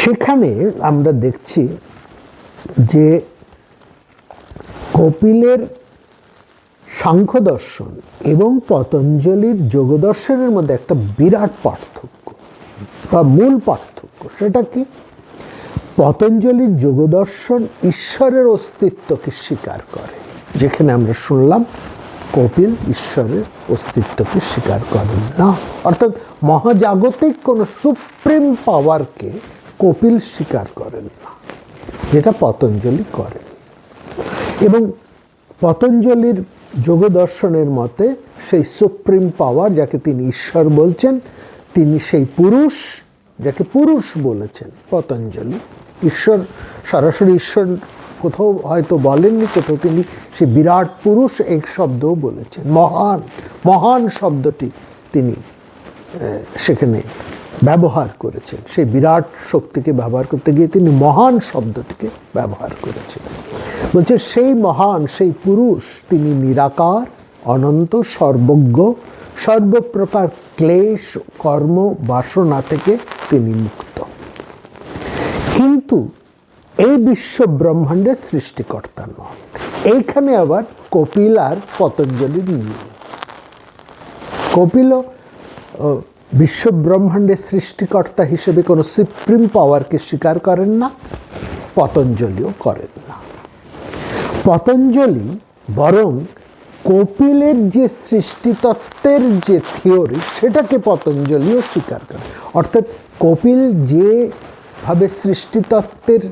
সেখানে আমরা দেখছি যে কপিলের সাংখ্য দর্শন এবং পতঞ্জলির যোগ দর্শনের মধ্যে একটা বিরাট পার্থক্য বা মূল পার্থক্য। সেটা কি? পতঞ্জলির যোগ দর্শন ঈশ্বরের অস্তিত্বকে স্বীকার করে, যেখানে আমরা শুনলাম কপিল ঈশ্বরের অস্তিত্বকে স্বীকার করেন না। অর্থাৎ মহাজাগতিক কোনো সুপ্রিম পাওয়ারকে কপিল স্বীকার করেন না, যেটা পতঞ্জলি করেন। এবং পতঞ্জলির যোগ দর্শনের মতে সেই সুপ্রিম পাওয়ার, যাকে তিনি ঈশ্বর বলছেন, তিনি সেই পুরুষ, যাকে পুরুষ বলেছেন পতঞ্জলি। ঈশ্বর, সরাসরি ঈশ্বর কোথাও হয়তো বলেননি, কোথাও তিনি সেই বিরাট পুরুষ এই শব্দও বলেছেন। মহান, মহান শব্দটি তিনি সেখানে ব্যবহার করেছেন। সেই বিরাট শক্তিকে ব্যবহার করতে গিয়ে তিনি মহান শব্দটিকে ব্যবহার করেছেন। বলছে সেই মহান, সেই পুরুষ, তিনি নিরাকার, অনন্ত, সর্বজ্ঞ, সর্বপ্রকার ক্লেশ, কর্ম, বাসনা থেকে তিনি মুক্ত। কিন্তু এই বিশ্ব ব্রহ্মাণ্ডের সৃষ্টিকর্তা নন। এইখানে আবার কপিল আর পতঞ্জলির মিল। কপিলও বিশ্ব ব্রহ্মাণ্ডের সৃষ্টিকর্তা হিসেবে কোনো সুপ্রিম পাওয়ারকে স্বীকার করেন না, পতঞ্জলিও করেন না। পতঞ্জলি বরং কপিলের যে সৃষ্টিতত্ত্বের যে থিওরি, সেটাকে পতঞ্জলিও স্বীকার করে। অর্থাৎ কপিল যেভাবে সৃষ্টিতত্ত্বের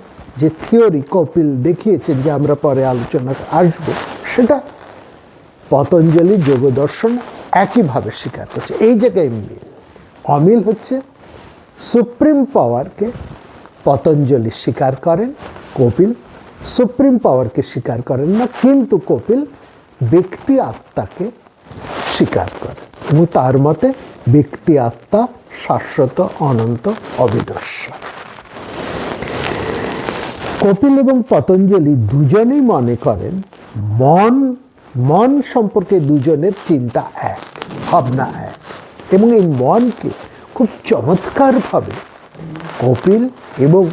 যে থিওরি কপিল দেখিয়েছেন, যে আমরা পরে আলোচনা আসব, সেটা পতঞ্জলি যোগ দর্শন একইভাবে স্বীকার করছে। এই জায়গায় মিল। অমিল হচ্ছে সুপ্রিম পাওয়ারকে পতঞ্জলি স্বীকার করেন, কপিল সুপ্রিম পাওয়ারকে স্বীকার করেন না, কিন্তু কপিল ব্যক্তি আত্মাকে স্বীকার করেন এবং তার মতে ব্যক্তি আত্মা শাশ্বত, অনন্ত, অবিনশ্বর। কপিল এবং পতঞ্জলি দুজনেই মনে করেন মন সম্পর্কে দুজনের চিন্তা এক, ভাবনা এক, এবং এই মনকে খুব চমৎকারভাবে কপিল এবং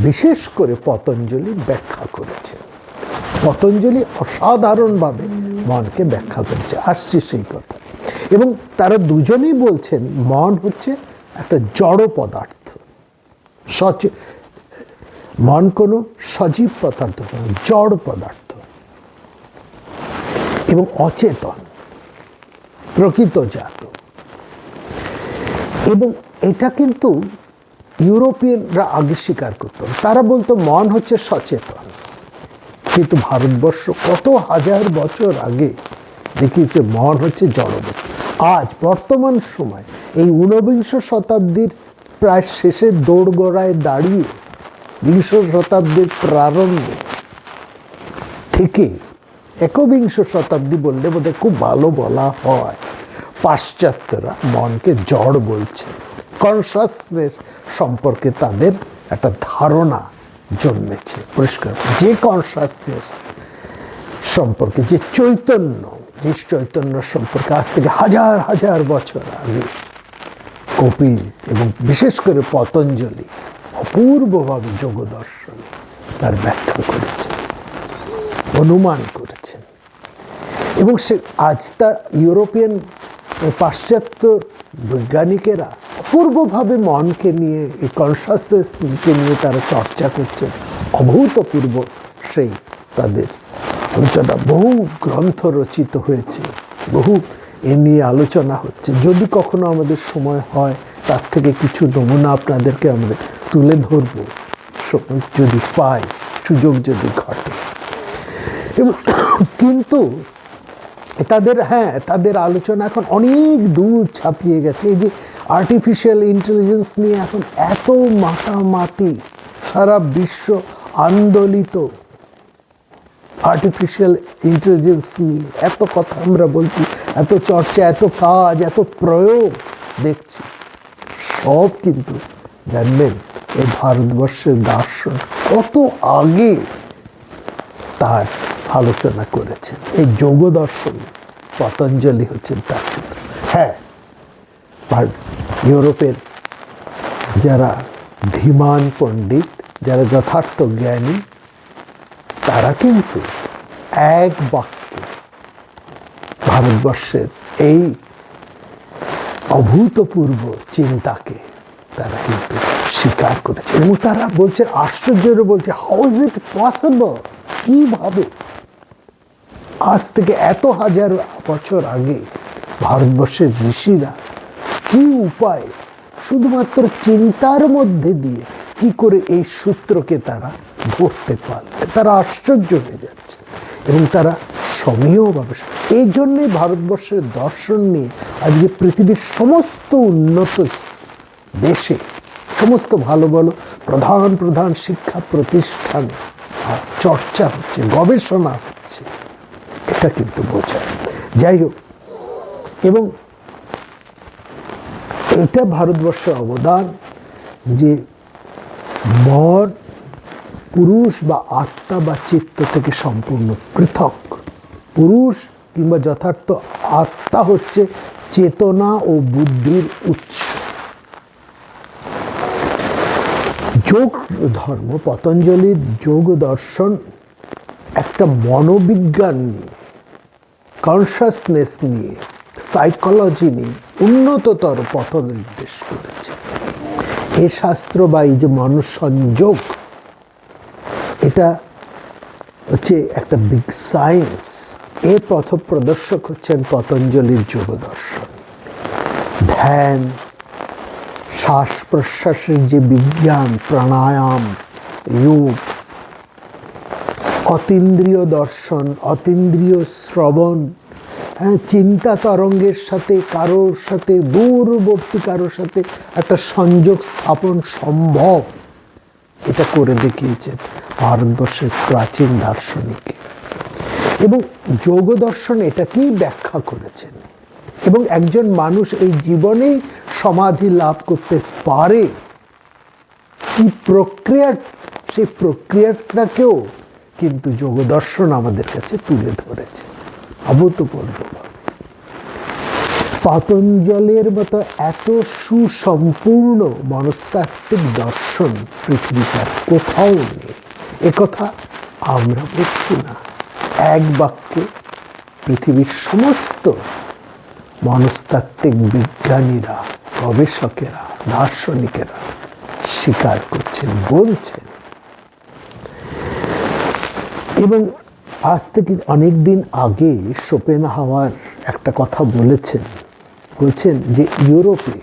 বিশেষ করে পতঞ্জলি ব্যাখ্যা করেছে। পতঞ্জলি অসাধারণভাবে মনকে ব্যাখ্যা করেছে, আসছে সেই কথা। এবং তারা দুজনেই বলছেন মন হচ্ছে একটা জড় পদার্থ, মন কোনো সজীব পদার্থ নয়, জড় পদার্থ এবং অচেতন, প্রকৃতজাত। এবং এটা কিন্তু ইউরোপিয়ানরা আগে স্বীকার করত। তারা বলতো মন হচ্ছে সচেতন, কিন্তু ভারতবর্ষ কত হাজার বছর আগে দেখিয়েছে মন হচ্ছে জড়বস্তু। আজ বর্তমান সময় এই ঊনবিংশ শতাব্দীর প্রায় শেষের দোরগোড়ায় দাঁড়িয়ে, বিংশ শতাব্দীর প্রারম্ভে থেকে একবিংশ শতাব্দী বললে বোধহয় খুব ভালো বলা হয়, পাশ্চাত্যরা মনকে জড় বলছে। কনসাসনেস সম্পর্কে তাদের একটা ধারণা জন্মেছে পরিষ্কার। যে কনসাসনেস সম্পর্কে, যে চৈতন্য, যে চৈতন্য সম্পর্কে আজ থেকে হাজার হাজার বছর আগে কপিল এবং বিশেষ করে পতঞ্জলি অপূর্বভাবে যোগ দর্শনে তার ব্যাখ্যা করেছেন, অনুমান করেছেন। এবং সে আজ তার ইউরোপিয়ান পাশ্চাত্য বৈজ্ঞানিকেরা অপূর্বভাবে মনকে নিয়ে, এই কনসাসনেসকে নিয়ে তারা চর্চা করছেন। অভূতপূর্ব সেই তাদের আলোচনা, বহু গ্রন্থ রচিত হয়েছে, বহু এ নিয়ে আলোচনা হচ্ছে। যদি কখনো আমাদের সময় হয়, তার থেকে কিছু নমুনা আপনাদেরকে আমরা তুলে ধরব, যদি পাই, সুযোগ যদি ঘটে। এবং কিন্তু তাদের আলোচনা এখন অনেক দূর ছাপিয়ে গেছে। এই যে আর্টিফিশিয়াল ইন্টেলিজেন্স নিয়ে এখন এত মাতামাতি, সারা বিশ্ব আন্দোলিত আর্টিফিশিয়াল ইন্টেলিজেন্স নিয়ে এত কথা আমরা বলছি, এত চর্চা, এত কাজ, এত প্রয়োগ দেখছি, সব কিন্তু জানবেন এই ভারতবর্ষের দার্শন কত আগে তার আলোচনা করেছেন। এই যোগ দর্শন পতঞ্জলি হচ্ছেন তার সূত্র। হ্যাঁ, ইউরোপের যারা ধীমান পণ্ডিত, যারা যথার্থ জ্ঞানী, তারা কিন্তু এক বাক্যে ভারতবর্ষের এই অভূতপূর্ব চিন্তাকে তারা কিন্তু স্বীকার করেছে এবং তারা বলছে, আশ্চর্য বলছে, হাউ ইজ ইট পসিবল, কিভাবে আজ থেকে এত হাজার বছর আগে ভারতবর্ষের ঋষিরা কি উপায় শুধুমাত্র চিন্তার মধ্যে দিয়ে কি করে এই সূত্রকে তারা ধরতে পারলে। তারা আশ্চর্য হয়ে যাচ্ছে এবং তারা সমীহভাবে, এই জন্যই ভারতবর্ষের দর্শন নিয়ে আজকে পৃথিবীর সমস্ত উন্নত দেশে, সমস্ত ভালো ভালো প্রধান প্রধান শিক্ষা প্রতিষ্ঠানে চর্চা হচ্ছে, গবেষণা হচ্ছে, এটা কিন্তু বোঝায়। যাই হোক, এবং এটা ভারতবর্ষের অবদান যে মন, পুরুষ বা আত্মা বা চিত্ত থেকে সম্পূর্ণ পৃথক। পুরুষ কিংবা যথার্থ আত্মা হচ্ছে চেতনা ও বুদ্ধির উৎস। যোগ ধর্ম, পতঞ্জলির যোগ দর্শন একটা মনোবিজ্ঞান নিয়ে, কনসাসনেস নিয়ে, সাইকোলজি নিয়ে উন্নততর পথ নির্দেশ করেছে। এ শাস্ত্র বা এই যে মনঃসংযোগ, এটা হচ্ছে একটা বিগ সায়েন্স। এর পথ প্রদর্শক হচ্ছেন পতঞ্জলির যোগ দর্শন। ধ্যান, শ্বাস প্রশ্বাসের যে বিজ্ঞান, প্রাণায়াম, যোগ, অতীন্দ্রিয় দর্শন, অতীন্দ্রিয় শ্রবণ, চিন্তা তরঙ্গের সাথে কারোর সাথে, দূরবর্তী কারোর সাথে একটা সংযোগ স্থাপন সম্ভব, এটা করে দেখিয়েছেন ভারতবর্ষের প্রাচীন দার্শনিক। এবং যোগ দর্শন এটাকেই ব্যাখ্যা করেছেন। এবং একজন মানুষ এই জীবনেই সমাধি লাভ করতে পারে, কি প্রক্রিয়া, সেই প্রক্রিয়াটাকেও কিন্তু যোগ দর্শন আমাদের কাছে তুলে ধরেছে অভূতপূর্বভাবে। পতঞ্জলের মতো এত সুসম্পূর্ণ মনস্তাত্ত্বিক দর্শন পৃথিবীতে কোথাও নেই। একথা আমরা বলছি না, এক বাক্যে পৃথিবীর সমস্ত মনস্তাত্ত্বিক বিজ্ঞানীরা, গবেষকেরা, দার্শনিকেরা স্বীকার করছেন, বলছেন। এবং আজ থেকে অনেক দিন আগে শোপেনহাওয়ার একটা কথা বলছেন যে ইউরোপে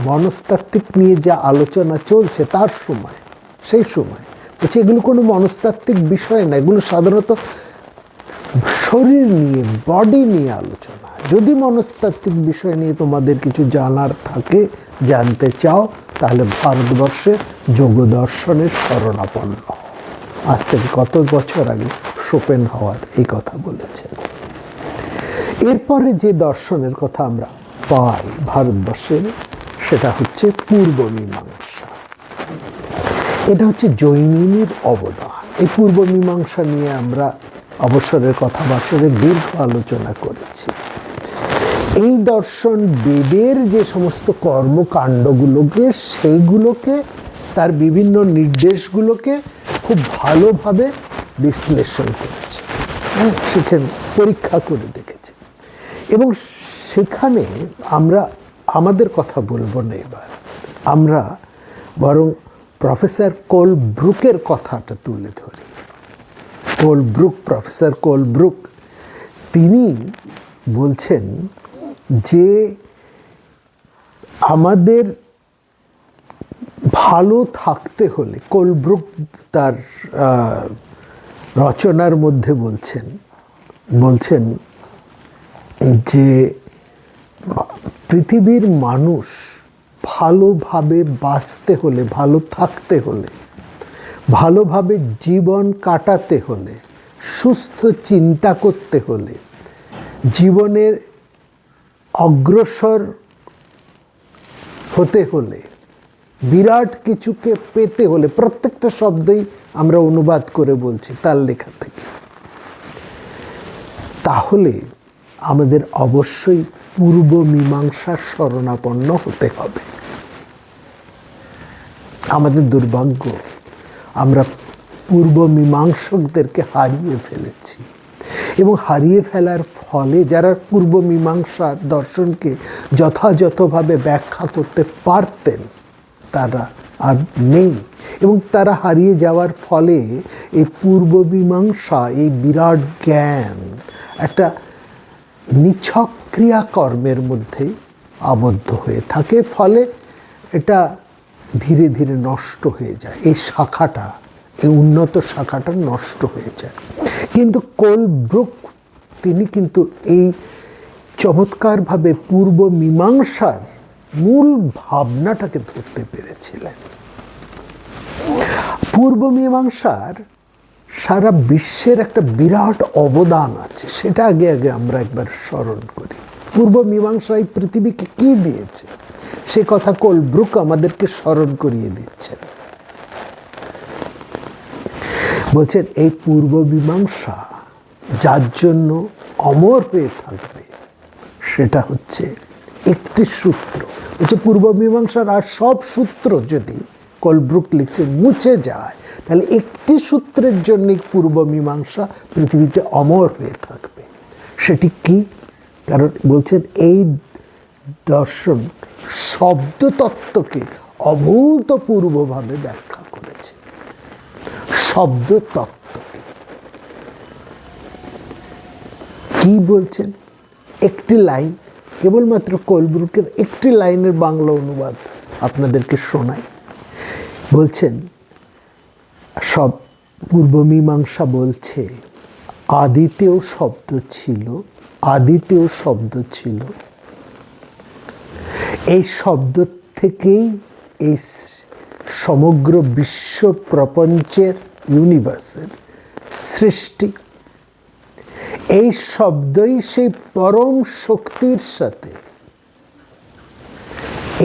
মনস্তাত্ত্বিক নিয়ে যা আলোচনা চলছে তার সময়, সেই সময় বলছে এগুলো কোনো মনস্তাত্ত্বিক বিষয় না, এগুলো সাধারণত শরীর নিয়ে, বডি নিয়ে আলোচনা। যদি মনস্তাত্ত্বিক বিষয় নিয়ে তোমাদের কিছু জানার থাকে, জানতে চাও, তাহলে ভারতবর্ষে যোগ দর্শনের শরণাপন্ন। আজ থেকে কত বছর আগে শোপেনহাওয়ার এই কথা বলেছেন। এরপরে যে দর্শনের কথা আমরা পাই ভারতবর্ষের, সেটা হচ্ছে পূর্ব মীমাংসা। এটা হচ্ছে জৈমিনীর অবদান। এই পূর্ব মীমাংসা নিয়ে আমরা অবসরের কথাবার্তায় দীর্ঘ আলোচনা করেছি। এই দর্শন বেদের যে সমস্ত কর্মকাণ্ডগুলোকে, সেইগুলোকে, তার বিভিন্ন নির্দেশগুলোকে খুব ভালোভাবে বিশ্লেষণ করেছে, সেখানে পরীক্ষা করে দেখেছে। এবং সেখানে আমরা আমাদের কথা বলবো না এবার, আমরা বরং প্রফেসর কোলব্রুকের কথাটা তুলে ধরি। প্রফেসর কোলব্রুক তিনি বলছেন যে আমাদের ভালো থাকতে হলে, কোলব্রুক তার রচনার মধ্যে বলছেন যে পৃথিবীর মানুষ ভালোভাবে বাঁচতে হলে, ভালো থাকতে হলে, ভালোভাবে জীবন কাটাতে হলে, সুস্থ চিন্তা করতে হলে, জীবনের অগ্রসর হতে হলে, বিরাট কিছুকে পেতে হলে, প্রত্যেকটা শব্দই আমরা অনুবাদ করে বলছি তার লেখা থেকে, তাহলে আমাদের অবশ্যই পূর্ব মীমাংসার শরণাপন্ন হতে হবে। আমাদের দুর্ভাগ্য, আমরা পূর্ব মীমাংসকদেরকে হারিয়ে ফেলেছি। এবং হারিয়ে ফেলার ফলে যারা পূর্ব মীমাংসা দর্শনকে যথাযথভাবে ব্যাখ্যা করতে পারতেন তারা আর নেই। এবং তারা হারিয়ে যাওয়ার ফলে এই পূর্ব মীমাংসা, এই বিরাট জ্ঞান একটা নিছক ক্রিয়াকর্মের মধ্যে আবদ্ধ হয়ে থাকে। ফলে এটা ধীরে ধীরে নষ্ট হয়ে যায়, এই শাখাটা, এই উন্নত শাখাটা নষ্ট হয়ে যায়। কিন্তু কোলব্রুক তিনি কিন্তু এই চমৎকারভাবে পূর্ব মীমাংসার মূল ভাবনাটাকে ধরতে পেরেছিলেন। পূর্ব মীমাংসার সারা বিশ্বের একটা বিরাট অবদান আছে, সেটা আগে আমরা একবার স্মরণ করি। পূর্ব মীমাংসা এই পৃথিবীকে কি দিয়েছে সে কথা কোলব্রুক আমাদেরকে স্মরণ করিয়ে দিচ্ছেন। বলছেন এই পূর্ব মীমাংসা যার জন্য অমর হয়ে থাকবে সেটা হচ্ছে একটি সূত্র। বলছে পূর্ব মীমাংসার আর সব সূত্র যদি, কোলব্রুক লিখছে, মুছে যায় তাহলে একটি সূত্রের জন্য পূর্ব মীমাংসা পৃথিবীতে অমর হয়ে থাকবে। সেটি কি? কারণ বলছেন এই দর্শন শব্দতত্ত্বকে অভূতপূর্বভাবে ব্যাখ্যা করেছে। শব্দতত্ত্বকে কি বলছেন? একটি লাইন, কেবলমাত্র কোলব্রুকের একটি লাইনের বাংলা অনুবাদ আপনাদেরকে শোনাই। বলছেন সব পূর্ব মীমাংসা বলছে আদিতেও শব্দ ছিল, আদিতেও শব্দ ছিল। এই শব্দ থেকেই এই সমগ্র বিশ্ব প্রপঞ্চের, ইউনিভার্সের সৃষ্টি। এই শব্দই সেই পরম শক্তির সাথে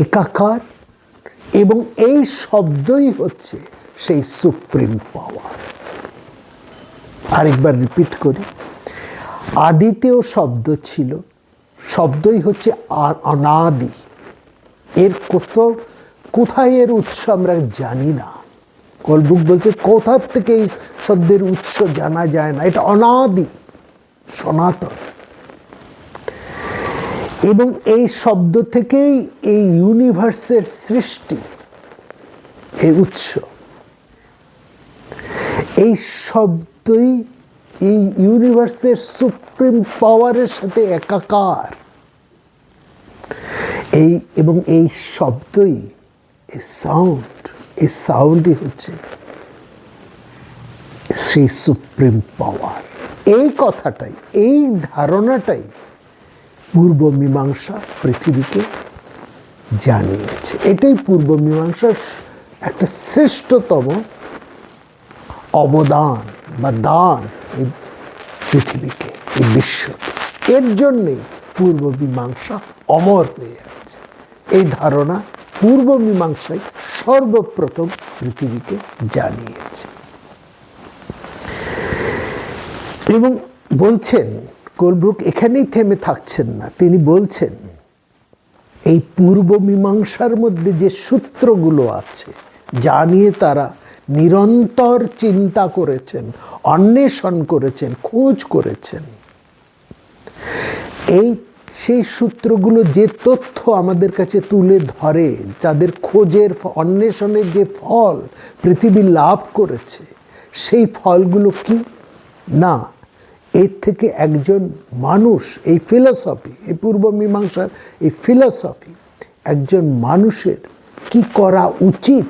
একাকার, এবং এই শব্দই হচ্ছে সেই সুপ্রিম পাওয়ার। আরেকবার রিপিট করি, আদিতেও শব্দ ছিল, শব্দই হচ্ছে অনাদি। এর কোথায় এর উৎস আমরা জানি না। কোলব্রুক বলছে কোথার থেকে এই শব্দের উৎস জানা যায় না, এটা অনাদি, সনাতন। এবং এই শব্দ থেকেই এই ইউনিভার্সের সৃষ্টি, এই উৎস। এই শব্দই এই ইউনিভার্সের সুপ্রিম পাওয়ারের সাথে একাকার। এবং এই শব্দই, এই সাউন্ডই হচ্ছে সেই সুপ্রিম পাওয়ার। এই কথাটাই, এই ধারণাটাই পূর্ব মীমাংসা পৃথিবীকে জানিয়েছে। এটাই পূর্ব মীমাংসার একটা শ্রেষ্ঠতম অবদান বা দান এই পৃথিবীকে, এই বিশ্বকে। এর জন্যেই পূর্ব মীমাংসা অমর হয়ে আছে। এই ধারণা পূর্ব মীমাংসাই সর্বপ্রথম পৃথিবীকে জানিয়েছে। এবং বলছেন কোলব্রুক এখানেই থেমে থাকছেন না, তিনি বলছেন এই পূর্ব মীমাংসার মধ্যে যে সূত্রগুলো আছে যা নিয়ে তারা নিরন্তর চিন্তা করেছেন, অন্বেষণ করেছেন, খোঁজ করেছেন, সেই সূত্রগুলো যে তথ্য আমাদের কাছে তুলে ধরে, তাদের খোঁজের অন্বেষণের যে ফল পৃথিবী লাভ করেছে, সেই ফলগুলো কি না, এর থেকে একজন মানুষ, এই ফিলসফি, এই পূর্ব মীমাংসার এই ফিলসফি, একজন মানুষের কি করা উচিত,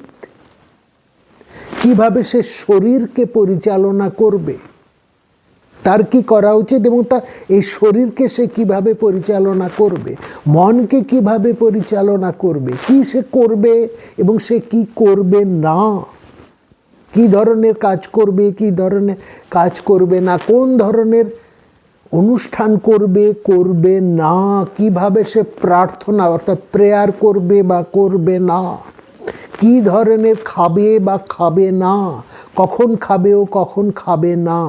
কিভাবে সে শরীরকে পরিচালনা করবে, তার কি করা উচিত, এবং তার এই শরীরকে সে কিভাবে পরিচালনা করবে, মনকে কিভাবে পরিচালনা করবে, কি সে করবে এবং সে কি করবে না, কি ধরনের কাজ করবে, কি ধরনের কাজ করবে না, কোন ধরনের অনুষ্ঠান করবে, করবে না, কিভাবে সে প্রার্থনা অর্থাৎ প্রেয়ার করবে বা করবে না, কি ধরনের খাবে বা খাবে না, কখন খাবে ও কখন খাবে না,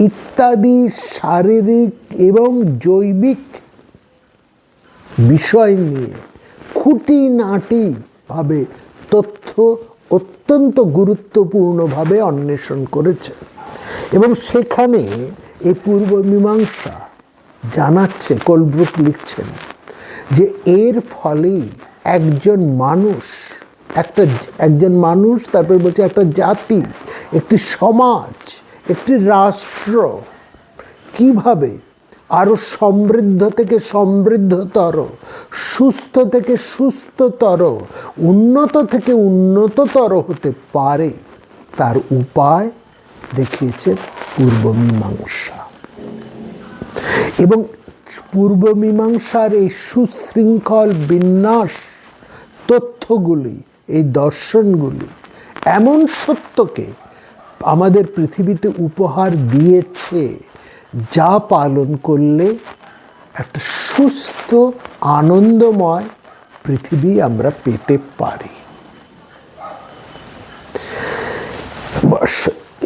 ইত্যাদি শারীরিক এবং জৈবিক বিষয় নিয়ে খুঁটিনাটি ভাবে তথ্য অত্যন্ত গুরুত্বপূর্ণভাবে অন্বেষণ করেছেন। এবং সেখানে এই পূর্ব মীমাংসা জানাচ্ছে, কোলব্রুক লিখছেন যে এর ফলেই একজন মানুষ, তারপর বলছে একটা জাতি, একটি সমাজ, একটি রাষ্ট্র কিভাবে আরো সমৃদ্ধ থেকে সমৃদ্ধতর, সুস্থ থেকে সুস্থতর, উন্নত থেকে উন্নততর হতে পারে তার উপায় দেখিয়েছে পূর্ব মীমাংসা। এবং পূর্ব মীমাংসার এই সুশৃঙ্খল বিন্যাস, তথ্যগুলি, এই দর্শনগুলি এমন সত্যকে আমাদের পৃথিবীতে উপহার দিয়েছে যা পালন করলে একটা সুস্থ আনন্দময় পৃথিবী আমরা পেতে পারি।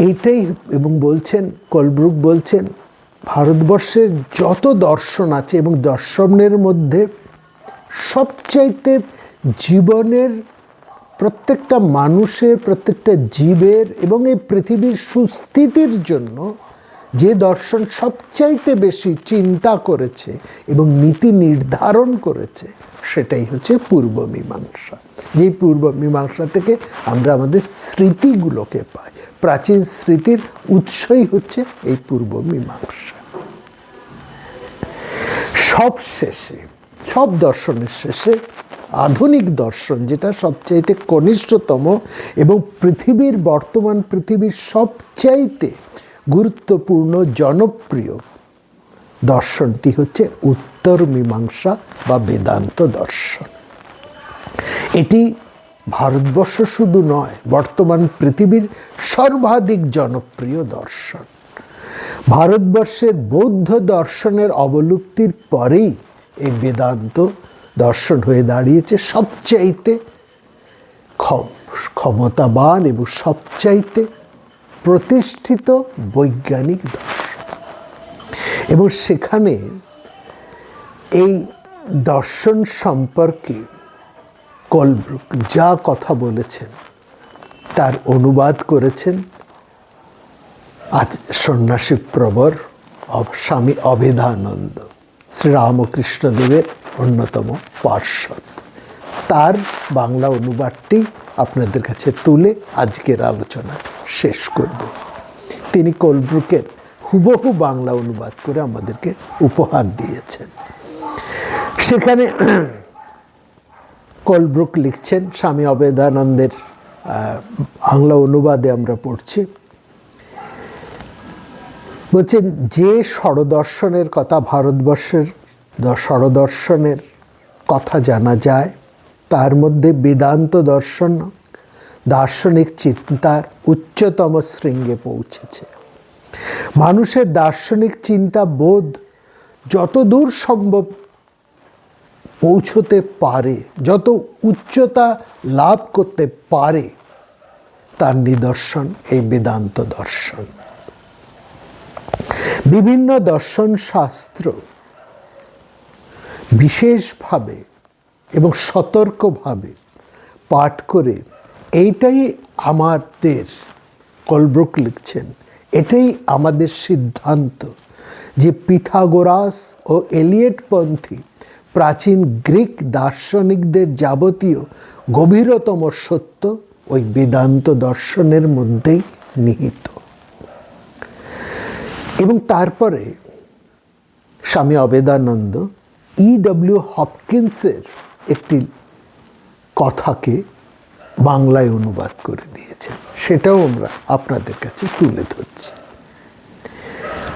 এইটাই, এবং বলছেন কোলব্রুক বলছেন ভারতবর্ষের যত দর্শন আছে এবং দর্শনের মধ্যে সবচাইতে জীবনের প্রত্যেকটা মানুষের, প্রত্যেকটা জীবের এবং এই পৃথিবীর সুস্থিতির জন্য যে দর্শন সবচাইতে বেশি চিন্তা করেছে এবং নীতি নির্ধারণ করেছে সেটাই হচ্ছে পূর্ব মীমাংসা। যেই পূর্ব মীমাংসা থেকে আমরা আমাদের স্মৃতিগুলোকে পাই। প্রাচীন স্মৃতির উৎসই হচ্ছে এই পূর্ব মীমাংসা। সব শেষে, সব দর্শনের শেষে আধুনিক দর্শন, যেটা সবচাইতে কনিষ্ঠতম এবং বর্তমান পৃথিবীর সবচাইতে গুরুত্বপূর্ণ জনপ্রিয় দর্শনটি হচ্ছে উত্তর মীমাংসা বা বেদান্ত দর্শন। এটি ভারতবর্ষ শুধু নয়, বর্তমান পৃথিবীর সর্বাধিক জনপ্রিয় দর্শন। ভারতবর্ষের বৌদ্ধ দর্শনের অবলুপ্তির পরেই এই বেদান্ত দর্শন হয়ে দাঁড়িয়েছে সবচাইতে ক্ষমতাবান এবং সবচাইতে প্রতিষ্ঠিত বৈজ্ঞানিক দর্শন। এবং সেখানে এই দর্শন সম্পর্কে কোলব্রুক যা কথা বলেছেন তার অনুবাদ করেছেন আজ সন্ন্যাসী প্রবর স্বামী অভেদানন্দ, শ্রীরামকৃষ্ণদেবের অন্যতম পার্ষদ। তার বাংলা অনুবাদটি আপনাদের কাছে তুলে আজকের আলোচনা শেষ করব। তিনি কোলব্রুকের হুবহু বাংলা অনুবাদ করে আমাদেরকে উপহার দিয়েছেন। সেখানে কোলব্রুক লিখছেন, স্বামী অভেদানন্দের বাংলা অনুবাদে আমরা পড়ছি, বলছেন যে ষড়দর্শনের কথা, ভারতবর্ষের ষড়দর্শনের কথা জানা যায় তার মধ্যে বেদান্ত দর্শন দার্শনিক চিন্তার উচ্চতম শৃঙ্গে পৌঁছেছে। মানুষের দার্শনিক চিন্তা বোধ যত দূর সম্ভব পৌঁছতে পারে, যত উচ্চতা লাভ করতে পারে, তার নিদর্শন এই বেদান্ত দর্শন। বিভিন্ন দর্শন শাস্ত্র বিশেষভাবে এবং সতর্কভাবে পাঠ করে এইটাই আমাদের, কোলব্রুক লিখছেন, এটাই আমাদের সিদ্ধান্ত যে পিথাগোরাস ও এলিয়েটপন্থী প্রাচীন গ্রিক দার্শনিকদের যাবতীয় গভীরতম সত্য ওই বেদান্ত দর্শনের মধ্যেই নিহিত। এবং তারপরে স্বামী অভেদানন্দ E.W. হপকিন্সের একটি কথাকে বাংলায় অনুবাদ করে দিয়েছেন, সেটাও আমরা আপনাদের কাছে তুলে ধরছি।